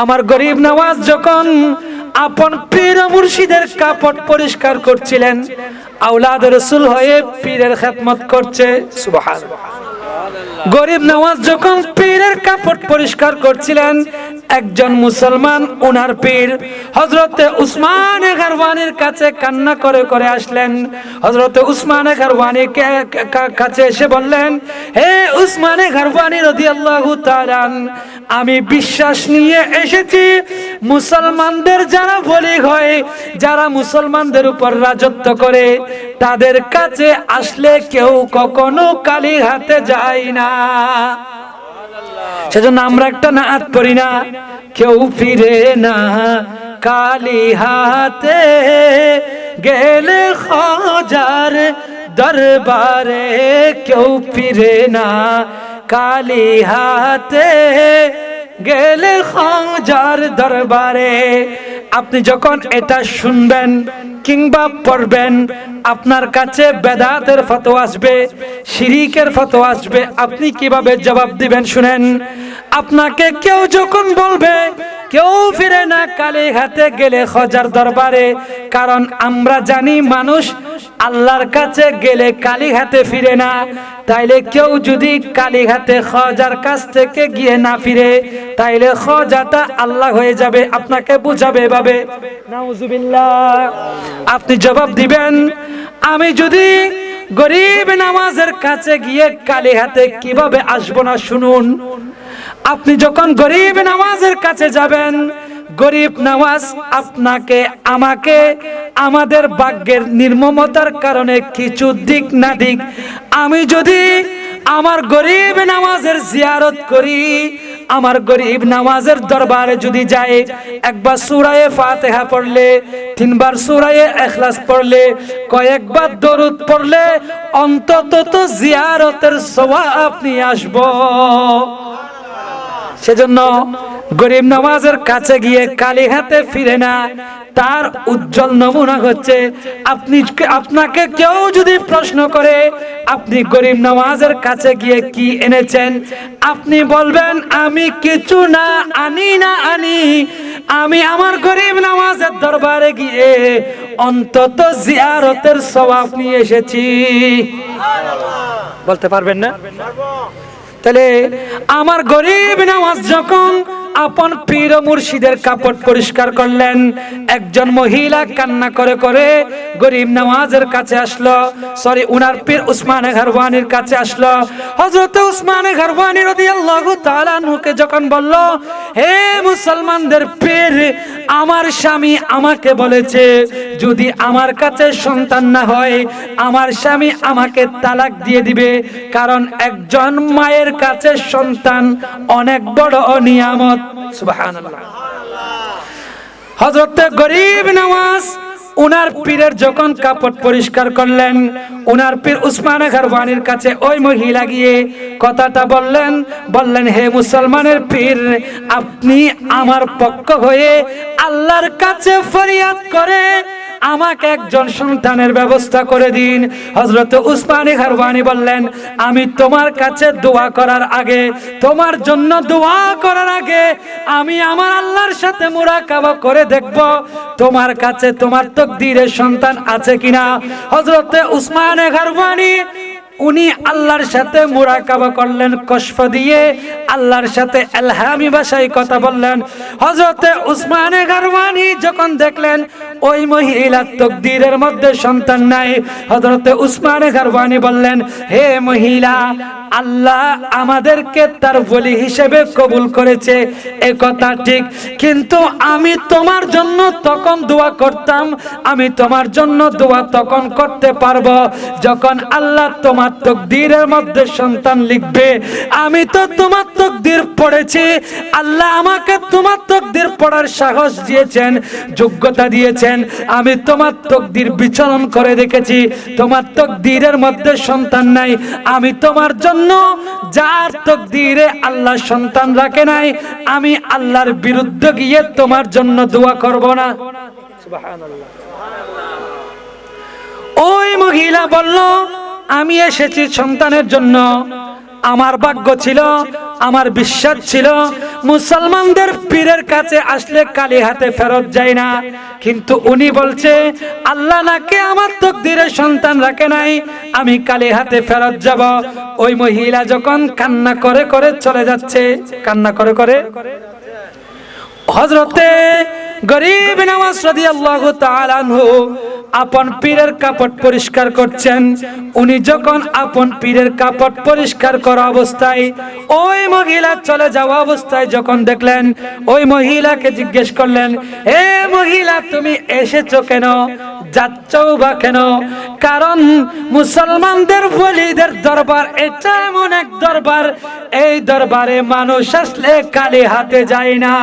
Speaker 1: আমার গরিব নওয়াজ যখন আপন পীর মুর্শিদের কাপড় পরিষ্কার করছিলেন, আওলাদ রাসূল হয়ে পীরের খেদমত করছে, সুবহানাল্লাহ। গরিব নওয়াজ যখন পীরের কাপড় পরিষ্কার করছিলেন, একজন মুসলমান উনার পীর হযরতে উসমান গারওয়ানির কাছে কান্না করে করে আসলেন। হযরতে উসমান গারওয়ানি কাছে এসে বললেন, হে উসমান গারওয়ানি রাদিয়াল্লাহু তাআলা, আমি বিশ্বাস নিয়ে এসেছি মুসলমানদের যারা বলি হয়, যারা মুসলমানদের উপর রাজত্ব করে, তাদের কাছে আসলে কেউ কখনো খালি হাতে যায় না। সেজন্য আমরা একটা নাত পড়ি না, কেউ ফিরে না খালি হাতে, গেলে খাজার দরবারে কেউ ফিরে না খালি হাতে, গেলে খাজার দরবারে। আপনি যখন এটা শুনবেন কিংবা পড়বেন, আপনার কাছে বেদাতের ফতোয়া আসবে, শিরিকের ফতোয়া আসবে, আপনি কিভাবে জবাব দিবেন শুনেন। আপনাকে কেউ যখন বলবে কেউ ফিরে না কালি হাতে, গেলে খাজার দরবারে, কারণ আমরা জানি মানুষ আল্লাহর কাছে গেলে কালি হাতে ফিরে না। তাইলে কেউ যদি কালি হাতে খাজার কাছ থেকে গিয়ে না ফিরে, তাইলে খাজাটা আল্লাহ হয়ে যাবে। আপনাকে বুঝাবে এভাবে, নাউজুবিল্লাহ। আপনি জবাব দিবেন, আমি যদি গরিব নামাজের কাছে গিয়ে কালি হাতে কিভাবে আসবো না, শুনুন। আপনি যখন গরিব নওয়াজের কাছে যাবেন, গরিব নওয়াজ আপনাকে আমাকে আমাদের ভাগ্যের নির্মমতার কারণে কিছু দিক না দিক, আমি যদি আমার গরিব নওয়াজের জিয়ারত করি, আমার গরিব নওয়াজের দরবারে যদি যাই, একবার সূরা ফাতিহা পড়লে, তিনবার সূরা ইখলাস পড়লে, কয়েকবার দরুদ পড়লে অন্তত তো জিয়ারতের সওয়াব নিয়ে আসবো। সেজন্য গরিব নওয়াজের কাছে গিয়ে খালি হাতে ফিরে না। তার উজ্জ্বল নমুনা হচ্ছে আপনাকে কেউ যদি প্রশ্ন করে আপনি গরিব নওয়াজের কাছে গিয়ে কি এনেছেন, আপনি বলবেন আমি কিছু না আনি, আমি আমার গরিব নওয়াজের দরবারে গিয়ে অন্তত জিয়ারতের সওয়াব নিয়ে এসেছি। বলতে পারবেন না? তাহলে আমার গরিব নওয়াজ যখন আপন পীর ও মুর্শিদের কাপড় পরিষ্কার করলেন, একজন মহিলা কান্না করে করে গরিব নওয়াজের কাছে আসলো, উনার পীর উসমানে ঘরওয়ানির কাছে আসলো। হযরত উসমানে ঘরওয়ানি রাদিয়াল্লাহু তাআলা আনহুকে যখন বলল, হে মুসলমানদের পীর, আমার স্বামী আমাকে বলেছে যদি আমার কাছে সন্তান না হয় আমার স্বামী আমাকে তালাক দিয়ে দিবে, কারণ একজন মায়ের কাছে সন্তান অনেক বড় নিয়ামত। সুবহানাল্লাহ। হযরত গরিব নওয়াজ উনার পীরের যখন কাপড় পরিষ্কার করলেন, উনার পীর উসমানে ঘরওয়ানির কাছে ওই মহিলা গিয়ে কথাটা বললেন, হে মুসলমানের পীর, আপনি আমার পক্ষ হয়ে আল্লাহর কাছে ফরিয়াদ করে আমাকে একজন সন্তানের ব্যবস্থা করে দিন। হযরত উসমানে ঘরওয়ানি বললেন, আমি তোমার কাছে দোয়া করার আগে, তোমার জন্য দোয়া করার আগে আমি আমার আল্লাহর সাথে মুরাকাবা করে দেখব তোমার কাছে তোমার তাকদীরে সন্তান আছে কিনা। হযরত উসমানে ঘরওয়ানি উনি আল্লাহর সাথে মুরাকাবা করলেন, কশফ দিয়ে আল্লাহর সাথে ইলহামি ভাষায় কথা বললেন। হযরত উসমানে ঘরওয়ানি যখন দেখলেন ওই মহিলার তাকদীরের মধ্যে সন্তান নাই, হযরত উসমানে ঘরওয়ানি বললেন, হে মহিলা, আল্লাহ আমাদেরকে তার ওলি হিসেবে কবুল করেছে এ কথা ঠিক, কিন্তু আমি তোমার জন্য তখন দোয়া করতাম, আমি তোমার জন্য দোয়া তখন করতে পারবো যখন আল্লাহ তোমার তাকদীরের মধ্যে সন্তান লিখবে। আমি তো তোমার তাকদীর পড়েছি, আল্লাহ আমাকে তোমার তাকদীর পড়ার সাহস দিয়েছেন, যোগ্যতা দিয়েছেন। আমি তোমার তাকদীর বিচরণ করে দেখেছি, তোমার তাকদীরের মধ্যে সন্তান নাই। আমি তোমার জন্য যার তাকদীরে আল্লাহ সন্তান রাখে নাই, আমি আল্লাহর বিরুদ্ধে গিয়ে তোমার জন্য দোয়া করব না। সুবহানাল্লাহ। ওই মহিলা বলল, আমি এসেছি সন্তানের জন্য, আমার ভাগ্য ছিল, আমার বিশ্বাস ছিল মুসলমানদের পীরের কাছে আসলে খালি হাতে ফেরত যায় না, কিন্তু উনি বলছে আল্লাহ নাকি আমার তাকদীরে সন্তান রাখে নাই, আমি খালি হাতে ফেরত যাব। ওই মহিলা যখন কান্না করে করে চলে যাচ্ছে, কান্না করে করে হযরতে গরিব নওয়াজ রাদিয়াল্লাহু তাআলা আনহু আপন পীরের কাপড় পরিষ্কার করছেন। উনি যখন আপন পীরের কাপড় পরিষ্কার করা অবস্থায় ওই মহিলা চলে যাওয়া অবস্থায় যখন দেখলেন, ওই মহিলাকে জিজ্ঞেস করলেন, হে মহিলা, তুমি এসেছো কেন, যাচ্ছও বা কেন? কারণ মুসলমানদের ওলিদের দরবার এটা এমন এক দরবার, এই দরবারে মানুষ আসলে খালি হাতে যায় না।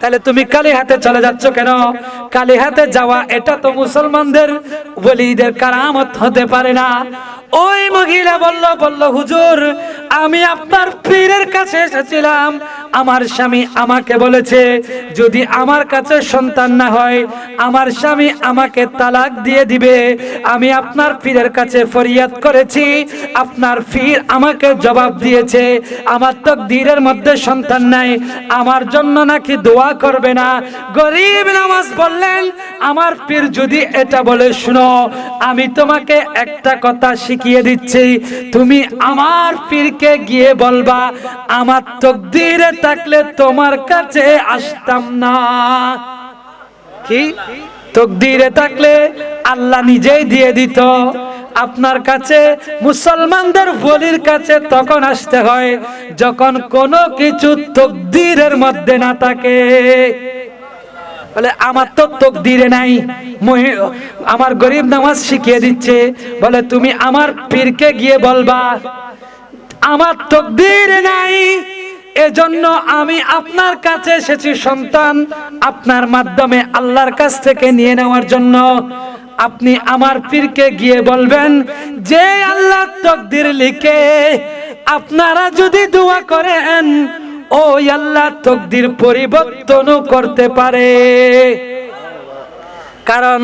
Speaker 1: তাহলে তুমি খালি হাতে চলে যাচ্ছ কেন? খালি হাতে যাওয়া এটা তো মুসলমানদের ওলিদের কারামত হতে পারে না। ওই মহিলা বলল, হুজুর, আমি আপনার পীরের কাছে এসেছিলাম, আমার স্বামী আমাকে বলেছে যদি আমার কাছে সন্তান না হয় আমার স্বামী আমাকে তালাক দিয়ে দিবে। আমি আপনার পীরের কাছে ফরিয়াদ করেছি, আপনার পীর আমাকে জবাব দিয়েছে আমার তাকদীরের মধ্যে সন্তান নাই, আমার জন্য নাকি দোয়া করবে না। গরিব নওয়াজ বললেন, আমার পীর যদি এটা বলে, শুনো, আমি তোমাকে একটা কথা শিখিয়ে দিচ্ছি, তুমি আমার পীরকে গিয়ে বলবা আমার তাকদীরে থাকলে তোমার কাছে আসতাম না। কি তাকদীরে থাকলে আল্লাহ নিজেই দিয়ে দিত, আপনার কাছে মুসলমানদের ওলির কাছে তখন আসতে হয় যখন কোনো কিছু তাকদীরের মধ্যে না থাকে। বলে আমার তো তাকদীরে নাই, আমার গরিব নামাজ শিখিয়ে দিচ্ছে, বলে তুমি আমার পীরকে গিয়ে বলবা আমার তাকদীরে নাই, এজন্য আমি আপনার কাছে এসেছি সন্তান আপনার মাধ্যমে আল্লাহর কাছ থেকে নিয়ে নেওয়ার জন্য। আপনি আমার পীরকে গিয়ে বলবেন যে আল্লাহ তাকদীর লিখে আপনারা যদি দোয়া করেন ওই আল্লাহ তাকদীর পরিবর্তনও করতে পারে। কারণ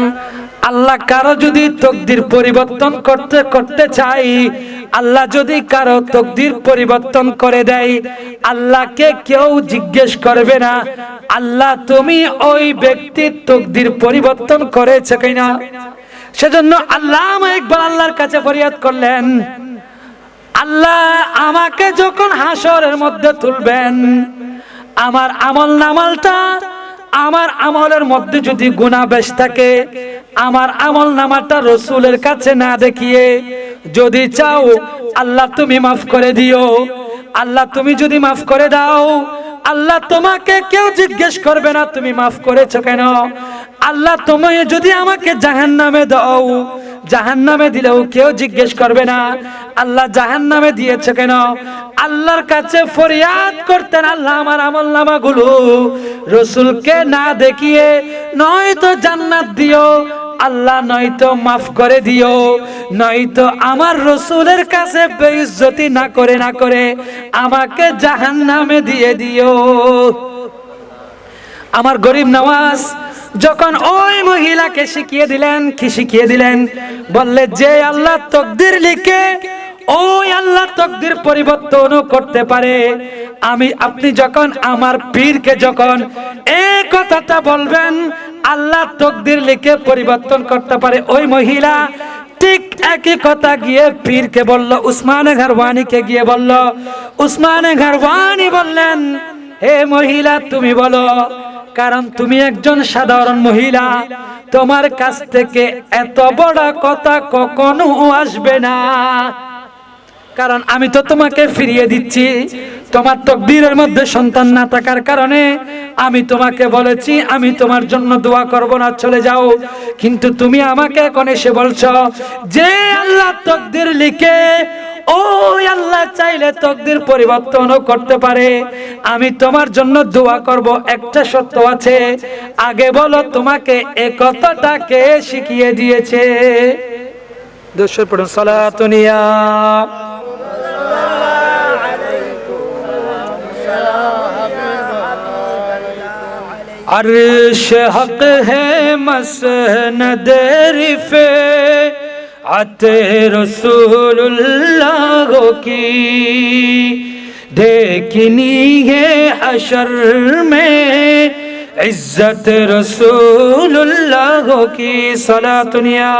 Speaker 1: আল্লাহ কারো যদি তাকদীর পরিবর্তন করতে চাই, আল্লাহ যদি কারো তাকদীর পরিবর্তন করে দেয়, আল্লাহকে কেউ জিজ্ঞেস করবে না আল্লাহ তুমি ওই ব্যক্তির তাকদীর পরিবর্তন করেছে কিনা। সেজন্য আল্লাহ একবার আল্লাহর কাছে ফরিয়াদ করলেন, আল্লাহ আমাকে যখন হাসরের মধ্যে তুলবেন, আমার আমলের মধ্যে যদি গুনাহ বেশি থাকে, আমার আমল নামাটা রাসূলের কাছে না দেখিয়ে যদি চাও আল্লাহ তুমি মাফ করে দিও। আল্লাহ তুমি যদি মাফ করে দাও, আল্লাহ তোমাকে কেউ জিজ্ঞেস করবে না তুমি মাফ করেছো কেন। আল্লাহ তুমি যদি আমাকে জাহান্নামে দাও, জাহান্নামে দিলেও কেউ জিজ্ঞেস করবে না আল্লাহ জাহান্নামে দিয়েছে কেন। আল্লাহর কাছে ফরিয়াদ করতেন আল্লাহ আমার আমলনামাগুলো রাসূলকে না দেখিয়ে নয়তো জান্নাত দিও আল্লাহ, নয়তো মাফ করে দিও, নয়তো আমার রাসূলের কাছে বেইজ্জতি না করে আমাকে জাহান্নামে দিয়ে দিও। আমার গরিব নওয়াজ যখন ওই মহিলাকে শিখিয়ে দিলেন, কি শিখিয়ে দিলেন, বললে যে আল্লাহ তাকদীর লিখে ওই আল্লাহ তাকদীর পরিবর্তনও করতে পারে। আপনি যখন আমার পীরকে যখন এই কথাটা বলবেন আল্লাহ তাকদীর লিখে পরিবর্তন করতে পারে, ওই মহিলা ঠিক একই কথা গিয়ে পীরকে বলল, উসমানে ঘরওয়ানিকে গিয়ে বলল। উসমানে ঘরওয়ানি বললেন হে মহিলা তুমি বলো, কারণ তুমি একজন সাধারণ মহিলা, তোমার কাছ থেকে এত বড় কথা কখনো আসবে না। কারণ আমি তো তোমাকে ফিরিয়ে দিচ্ছি, তোমার তাকদীরের মধ্যে সন্তান না থাকার কারণে আমি তোমাকে বলেছি আমি তোমার জন্য দোয়া করব না, চলে যাও। কিন্তু তুমি আমাকে এখন এসে বলছো যে আল্লাহ তাকদীর লিখে ওই আল্লাহ চাইলে তাকদীর পরিবর্তনও করতে পারে, আমি তোমার জন্য দোয়া করব। একটা শর্ত আছে, আগে বলো তোমাকে এই কথাটা কে শিখিয়ে দিয়েছে। দরুদ পড়ুন, সালাতুন ইয়া अर्श हक है मसनद रिफे आते रसूलुल्लाह की, देखनी है हशर में इज्जत रसूलुल्लाह की। सलातुन या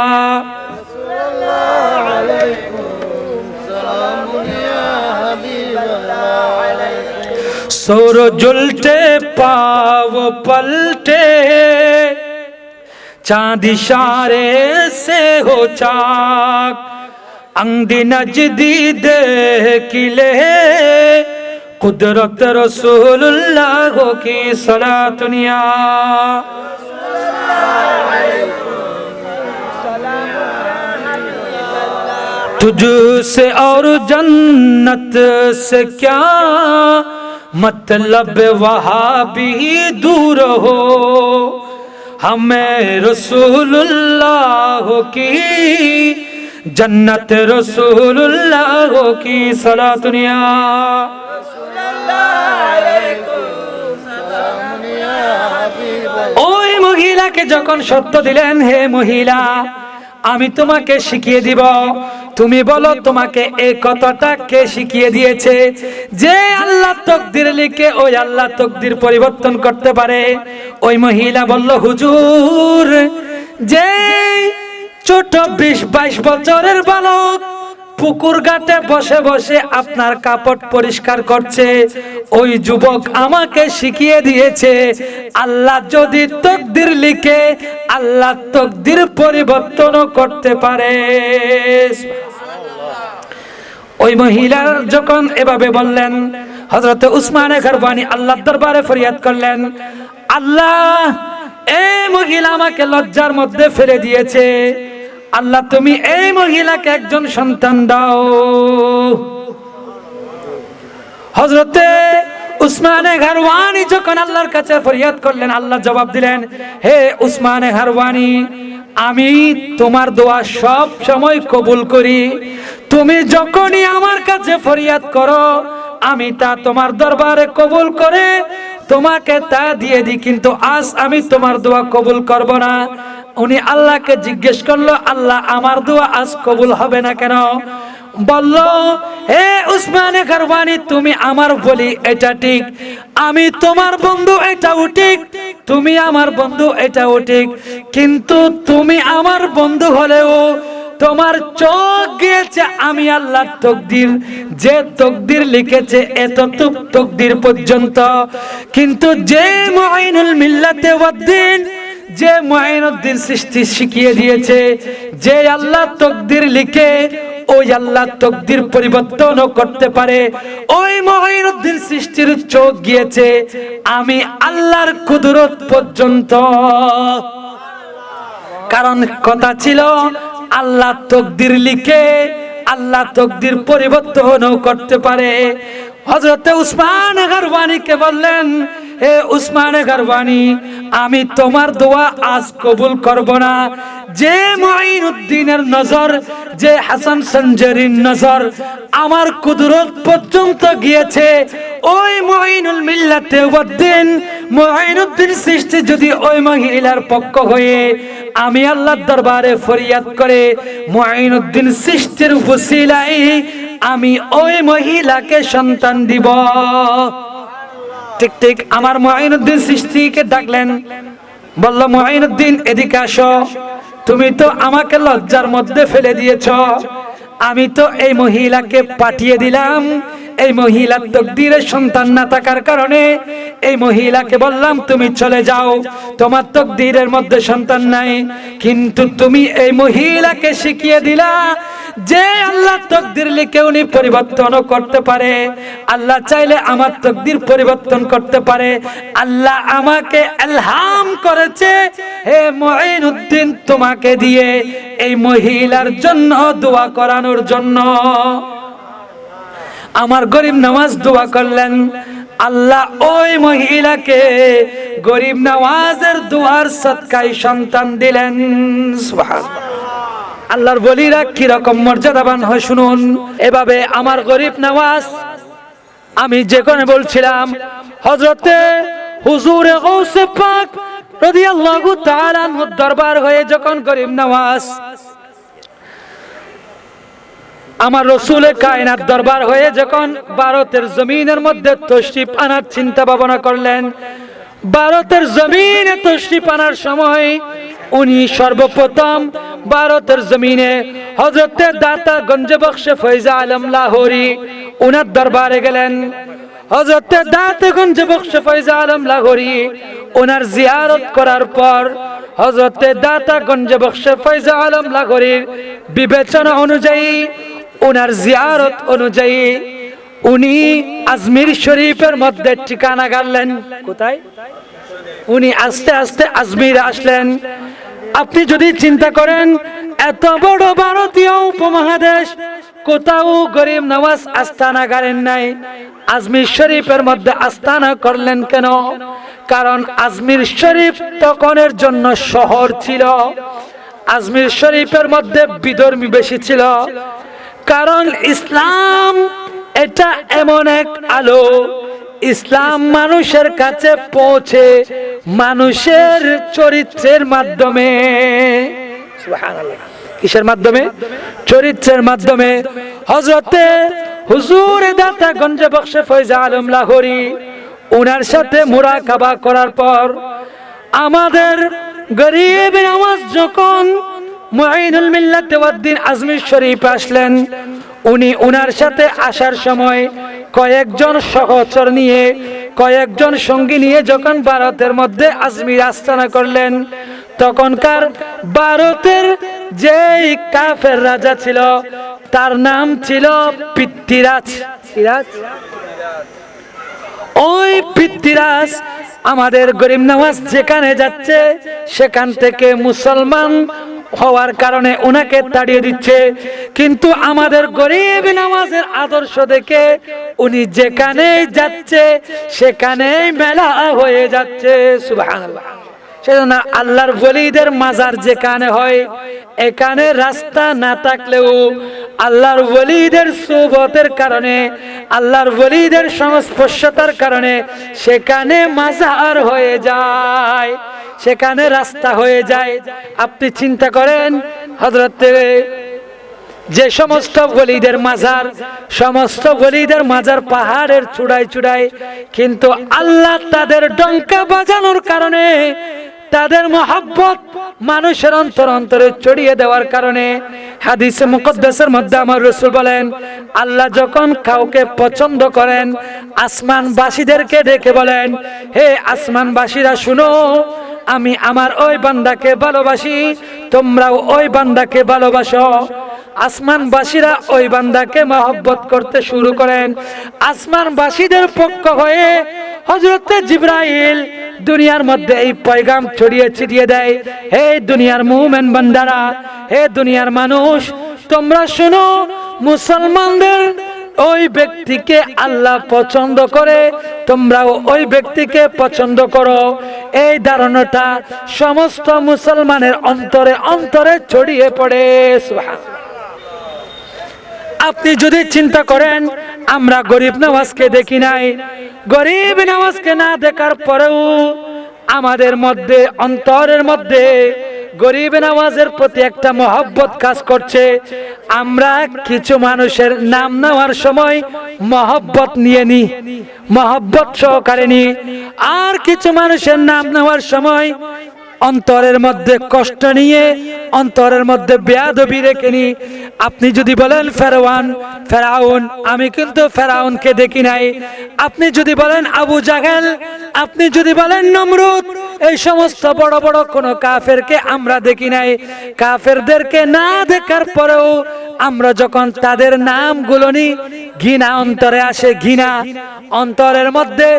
Speaker 1: सूरज उल्टे पाव पलटे, चांद इशारे से हो चाक, अंगदी नजदी देखिले कुदरत रसूलुल्लाह की। सलातुन या तुझसे और जन्नत से क्या मतलब वहाँ भी दूर हो, हमें रसूलुल्लाह की जन्नत रसूलुल्लाह की। सलातुन या ওই মহিলাকে যখন শর্ত দিলেন, হে মহিলা আমি তোমাকে শিখিয়ে দিব, তুমি বলো তোমাকে এই কথাটা কে শিখিয়ে দিয়েছে যে আল্লাহ তাকদীর লিখে ওই আল্লাহ তাকদীর পরিবর্তন করতে পারে। ওই মহিলা বলল, হুজুর যে ছোট 20-22 বছরের বালক পুকুর ঘাটে বসে বসে আপনার কাপড় পরিষ্কার করছে, ওই যুবক আমাকে শিখিয়ে দিয়েছে আল্লাহ যদি তকদির লিখে আল্লাহ তকদির পরিবর্তনও করতে পারে। ওই মহিলা যখন এভাবে বললেন, হযরত উসমান গরবানী আল্লাহর দরবারে ফরিয়াদ করলেন, আল্লাহ এই মহিলা আমাকে লজ্জার মধ্যে ফেলে দিয়েছে, আল্লাহ তুমি এই মহিলাকে একজন সন্তান দাও। হযরতে উসমানে গরবানী যখন আল্লাহর কাছে ফরিয়াদ করলেন, আল্লাহ জবাব দিলেন, হে উসমানে গরবানী, আমি তোমার দোয়া সব সময় কবুল করি, তুমি যখনই আমার কাছে ফরিয়াদ করো আমি তা তোমার দরবারে কবুল করে তোমাকে তা দিয়ে দিই, কিন্তু আজ আমি তোমার দোয়া কবুল করব না। উনি আল্লাহকে জিজ্ঞেস করলো, আল্লাহ আমার দোয়া আজ কবুল হবে না কেন? বলল, হে উসমানে গরবানী, তুমি আমার বলি এটা ঠিক, আমি তোমার বন্ধু এটাও ঠিক, তুমি আমার বন্ধু এটাও ঠিক, কিন্তু তুমি আমার বন্ধু হলেও তোমার চোখ গিয়েছে আমি আল্লাহর তকদির, যে তকদির লিখেছে এতটুক তকদির পর্যন্ত, কিন্তু যে মুঈনুল মিল্লাতে ওয়াদ্দিন, যে মুঈনুদ্দিন সৃষ্টি শিখিয়ে দিয়েছে, যে আল্লাহ তকদির লিখে ওই আল্লাহ তকদির পরিবর্তনও করতে পারে, ওই মুঈনুদ্দিন সৃষ্টির চোখ গিয়েছে আমি আল্লাহর কুদরত পর্যন্ত। কারণ কথা ছিল আল্লাহ তকদির লিখে আল্লাহ তকদির পরিবর্তনও করতে পারে। হযরত উসমান গরবানীকে বললেন, হে উসমান গরবানী, আমি তোমার দোয়া আজ কবুল করব না। যে মুঈনুদ্দিনের নজর, যে হাসান সঞ্জারির নজর আমার কুদরত পর্যন্ত গিয়েছে, ওই মুঈনুল মিল্লাতে ওয়াদ্দিন মুঈনুদ্দিন সৃষ্টি যদি ওই মহিলার পক্ষ হয়ে আমি আল্লাহর দরবারে ফরিয়াদ করে মুঈনুদ্দিন সৃষ্টির ওসিলায় আমি ওই মহিলাকে সন্তান দিব। ঠিক ঠিক আমার মুঈনুদ্দিন সৃষ্টিকে ডাকলেন, বলল, মুঈনুদ্দিন এদিকে আসো, তুমি তো আমাকে লজ্জার মধ্যে ফেলে দিয়েছ, আমি তো এই মহিলাকে পাঠিয়ে দিলাম, এই মহিলার তকদিরে সন্তান না থাকার কারণে এই মহিলাকে বললাম তুমি চলে যাও, তোমার তকদিরের মধ্যে সন্তান নাই, কিন্তু তুমি এই মহিলাকে শিখিয়ে দিলা যে আল্লাহ তকদির লিখে উনি পরিবর্তনও করতে পারে, আল্লাহ চাইলে আমার তকদির পরিবর্তন করতে পারে। আল্লাহ আমাকে ইলহাম করেছে হে মুঈনুদ্দিন তোমাকে দিয়ে এই মহিলার জন্য দোয়া করানোর জন্য। আমার গরিব নওয়াজ দোয়া করলেন, আল্লাহ ওই মহিলাকে গরিব নওয়াজের দোয়ার সদকায় সন্তান দিলেন। সুবহানাল্লাহ। আল্লাহর ওলিরা কি রকম মর্যাদাবান হয় শুনুন। এভাবে আমার গরিব নওয়াজ, আমি যেখানে বলছিলাম হযরতে হুজুরে গৌসে পাক রাদিয়াল্লাহু তাআলা আনহুর দরবার হয়ে যখন গরিব নওয়াজ আমার রসুলের কায়নাত দরবার হয়ে যখন ভারতের জমিনের মধ্যে তশরিফ আনার চিন্তা ভাবনা করলেন, ভারতের জমিনে তশরিফ আনার সময় উনি সর্বপ্রথম ভারতের জমিনে হযরতে দাতা গঞ্জ বখশ ফয়জা আলম লাহোরী উনার দরবারে গেলেন। হযরতে দাতা গঞ্জ বখশ ফয়জা আলম লাহোরী ওনার জিয়ারত করার পর হযরতে দাতা গঞ্জ বখশ ফয়জা আলম লাহোরীর বিবেচনা অনুযায়ী, ওনার জিয়ারত অনুযায়ী উনি আজমির শরীফের মধ্যে ঠিকানা গাড়লেন। কোথায়? উনি আস্তে আস্তে আজমিরে আসলেন। আপনি যদি চিন্তা করেন এত বড় ভারতীয় উপমহাদেশ কোথাও গরিব নওয়াজ আস্তানা গাড়েন নাই, আজমির শরীফের মধ্যে আস্তানা করলেন কেন? কারণ আজমির শরীফ তখনের জন্য শহর ছিল, আজমির শরীফের মধ্যে বিধর্মী বেশি ছিল। কারণ ইসলাম এটা এমন এক আলো, ইসলাম মানুষের কাছে পৌঁছে মানুষের চরিত্রের মাধ্যমে। সুবহানাল্লাহ। কিসের মাধ্যমে? চরিত্রের মাধ্যমে। হযরতে হুজুর দাতা গঞ্জ বখশ ফয়জা আলম লাহোরী ওনার সাথে মুরাকাবা করার পর আমাদের গরিব নওয়াজ যখন মুঈনুল মিল্লাত ওয়াদ্দিন আজমির শরীফ আসলেন, উনি উনার সাথে আসার সময় কয়েকজন সহচর নিয়ে, কয়েকজন সঙ্গী নিয়ে যখন ভারতের মধ্যে আজমির আস্তানা করলেন, তখনকার ভারতের যেই কাফের রাজা ছিল তার নাম ছিল পৃথ্বীরাজ। ওই পৃথ্বীরাজ আমাদের গরিব নওয়াজ যেখানে যাচ্ছে সেখান থেকে মুসলমান হওয়ার কারণে ওনাকে তাড়িয়ে দিচ্ছে, কিন্তু আমাদের গরিব নওয়াজের আদর্শ দেখে উনি যেখানেই যাচ্ছে সেখানেই মেলা হয়ে যাচ্ছে। সুবহানাল্লাহ। সেজন্য আল্লাহর ওলিদের মাজার যেখানে হয়, এখানে রাস্তা না থাকলেও আল্লাহর ওলিদের সুবতের কারণে, আল্লাহর ওলিদের সংস্পর্শতার কারণে সেখানে মাজার হয়ে যায়, সেখানে রাস্তা হয়ে যায়। আপনি চিন্তা করেন, হযরত যে সমস্ত ওলিদের মাজার, সমস্ত ওলিদের মাজার পাহাড়ের চূড়ায় চূড়ায়, কিন্তু আল্লাহ তাদের ডঙ্কা বাজানোর কারণে, তাদের মহব্বত মানুষের অন্তর অন্তরে ছড়িয়ে দেওয়ার কারণে, হাদিসে মুকদ্দাসের মধ্যে আমার রাসূল বলেন, আল্লাহ যখন কাউকে পছন্দ করেন আসমানবাসীদেরকে ডেকে বলেন, হে আসমানবাসীরা শুনো, আমি আমার ওই বান্দাকে ভালোবাসি, তোমরাও ওই বান্দাকে ভালোবাসো। আসমানবাসীরা ওই বান্দাকে মহব্বত করতে শুরু করেন। আসমানবাসীদের পক্ষ হয়ে হযরত জিবরাইল দুনিয়ার মধ্যে এই পয়গাম ছড়িয়ে ছিটিয়ে দেয়, হে দুনিয়ার মুমিন বান্দারা, হে দুনিয়ার মানুষ, তোমরা শুনো, মুসলমানদের ওই ব্যক্তিকে আল্লাহ পছন্দ করে, তোমরাও ওই ব্যক্তিকে পছন্দ করো। এই ধারণাটা সমস্ত মুসলমানের অন্তরে অন্তরে ছড়িয়ে পড়ে। সুবহানাল্লাহ। আপনি যদি চিন্তা করেন, আমরা গরিব নওয়াজকে দেখি নাই, গরিব নওয়াজকে না দেখার পরেও আমাদের মধ্যে, অন্তরের মধ্যে গরিব নওয়াজের প্রতি একটা মহব্বত কাজ করছে। আমরা কিছু মানুষের নাম নেওয়ার সময় মহব্বত নিয়ে নি, মহব্বত সহকারে নি, আর কিছু মানুষের নাম নেওয়ার সময় অন্তরের মধ্যে কষ্ট নিয়ে, অন্তরের মধ্যে বেয়াদবি রেখে নি। আপনি যদি বলেন ফেরাউন, আমি কিন্তু ফেরাউনকে দেখি নাই। আপনি যদি বলেন আবু জাহেল, আপনি যদি বলেন নমরুদ, এই সমস্ত বড় বড় কোন কাফেরকে আমরা দেখি নাই। কাফেরদেরকে না দেখার পরেও আমরা যখন তাদের নামগুলো নিই, ঘৃণা অন্তরে আসে, ঘৃণা অন্তরের মধ্যে,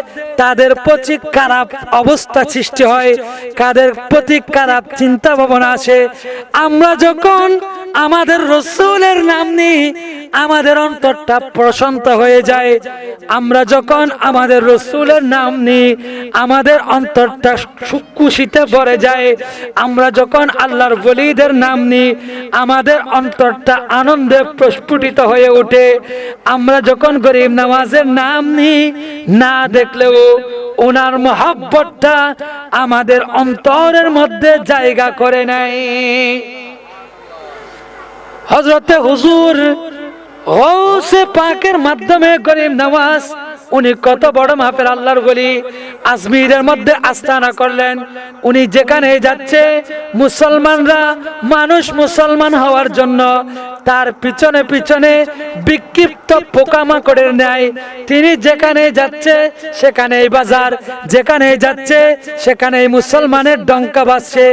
Speaker 1: তাদের প্রতি খারাপ অবস্থা সৃষ্টি হয়, তাদের প্রতি খারাপ চিন্তা ভাবনা আসে। আমরা যখন আমাদের রাসূলের নাম নিই, আমাদের অন্তরটা প্রশান্ত হয়ে যায়। আমরা যখন আমাদের রাসূলের নাম নিই, আমাদের অন্তরটা খুশিতে ভরে যায়। আমরা যখন আল্লাহর ওলিদের নাম নিই, আমাদের অন্তরটা আনন্দে প্রস্ফুটিত হয়ে ওঠে। আমরা যখন গরিব নওয়াজের নাম নিই, না দেখলেও ওনার মহব্বতটা আমাদের অন্তরের মধ্যে জায়গা করে নেয়। হযরতে হুজুর গৌসে পাকের মাধ্যমে গরিব নওয়াজ, উনি কত বড় মাপের আল্লাহর ওলি, আজমিরের মধ্যে আস্তানা করলেন। উনি যেখানে যাচ্ছে, মুসলমানরা, মানুষ মুসলমান হওয়ার জন্য তার পিছনে পিছনে বিক্ষিপ্ত পোকামাকড়ের ন্যায় তিনি যেখানে যাচ্ছে সেখানেই বাজার, যেখানে যাচ্ছে সেখানেই মুসলমানের ডঙ্কা বাজছে।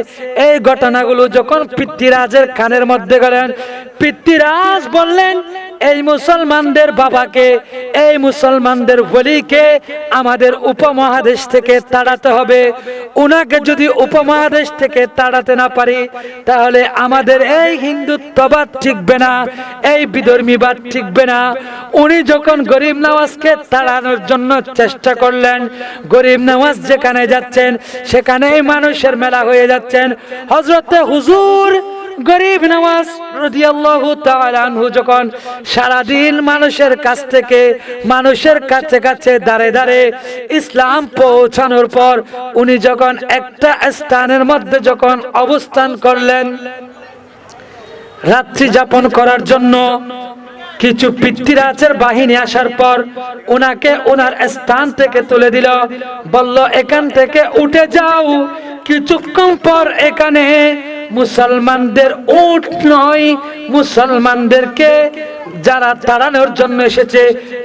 Speaker 1: এই ঘটনাগুলো যখন পৃথ্বীরাজের কানের মধ্যে গেলেন, পৃথ্বীরাজ বললেন, এই মুসলমানদের বাবাকে, এই মুসলমানদের ওলিকে আমাদের উপমহাদেশ থেকে তাড়াতে হবে। উনাকে যদি উপমহাদেশ থেকে তাড়াতে না পারি, তাহলে আমাদের এই হিন্দুত্ববাদ ঠিকবে না, এই বিধর্মীবাদ ঠিকবে না। উনি যখন গরিব নওয়াজকে তাড়ানোর জন্য চেষ্টা করলেন, গরিব নওয়াজ যেখানে যাচ্ছেন সেখানেই মানুষের মেলা হয়ে যাচ্ছেন। হযরতে হুজুর গরিব নওয়াজ রাদিয়াল্লাহু তাআলা আনহু যখন সারাদিন মানুষের কাছ থেকে, মানুষের কাছে কাছে দাঁড়ে দাঁড়ে ইসলাম পৌঁছানোর পর উনি যখন একটা স্থানের মধ্যে যখন অবস্থান করলেন রাত্রি যাপন করার জন্য, কিছু পৃথ্বীরাজের বাহিনী আসার পর উনাকে ওনার স্থান থেকে তুলে দিল, বলল এখান থেকে উঠে যাও। কিছুক্ষণ পর এখানে মুসলমানদের উট নয়, মুসলমানদেরকে যারা তাড়ানোর জন্য এসেছে,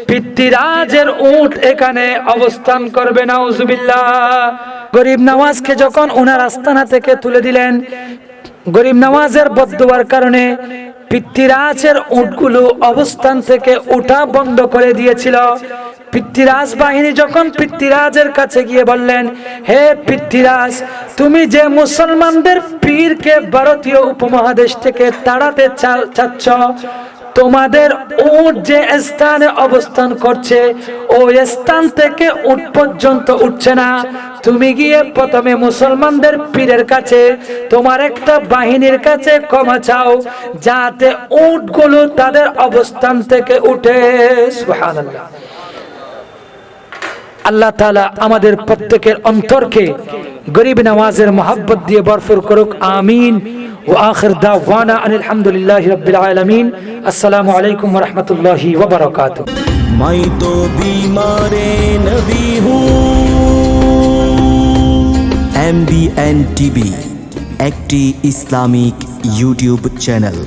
Speaker 1: পিতৃরাজের উট এখানে অবস্থান করবে। নাউজুবিল্লাহ। গরিব নওয়াজকে যখন ওনার আস্তানা থেকে তুলে দিলেন, গরিব নওয়াজের বদদুয়ার কারণে পিতৃরাজের উটগুলো অবস্থান থেকে ওঠা বন্ধ করে দিয়েছিল। পিতৃরাজ বাহিনী যখন পিতৃরাজের কাছে গিয়ে বললেন, হে পিতৃরাজ, তুমি যে মুসলমানদের পীরকে ভারতীয় উপমহাদেশ থেকে তাড়াতে চাচ্ছ, তোমাদের উট যে স্থানে অবস্থান করছে ওই স্থান থেকে উট পর্যন্ত উঠছে না। তুমি গিয়ে প্রথমে মুসলমানদের পীরের কাছে, তোমার একটা বাহিনীর কাছে ক্ষমা চাও, যাতে উটগুলো তাদের অবস্থান থেকে উঠে। সুবহানাল্লাহ। আল্লাহ তাআলা আমাদের প্রত্যেকের অন্তরকে গরিব নওয়াজের মোহাব্বত দিয়ে ভরপুর করুক। আমিন। وآخر دعوانا أن الحمد لله رب العالمين. السلام عليكم ورحمة الله وبركاته.
Speaker 2: मैं तो बीमार नबी हूँ। MBN TV একটি ইসলামিক ইউটিউব চ্যানেল।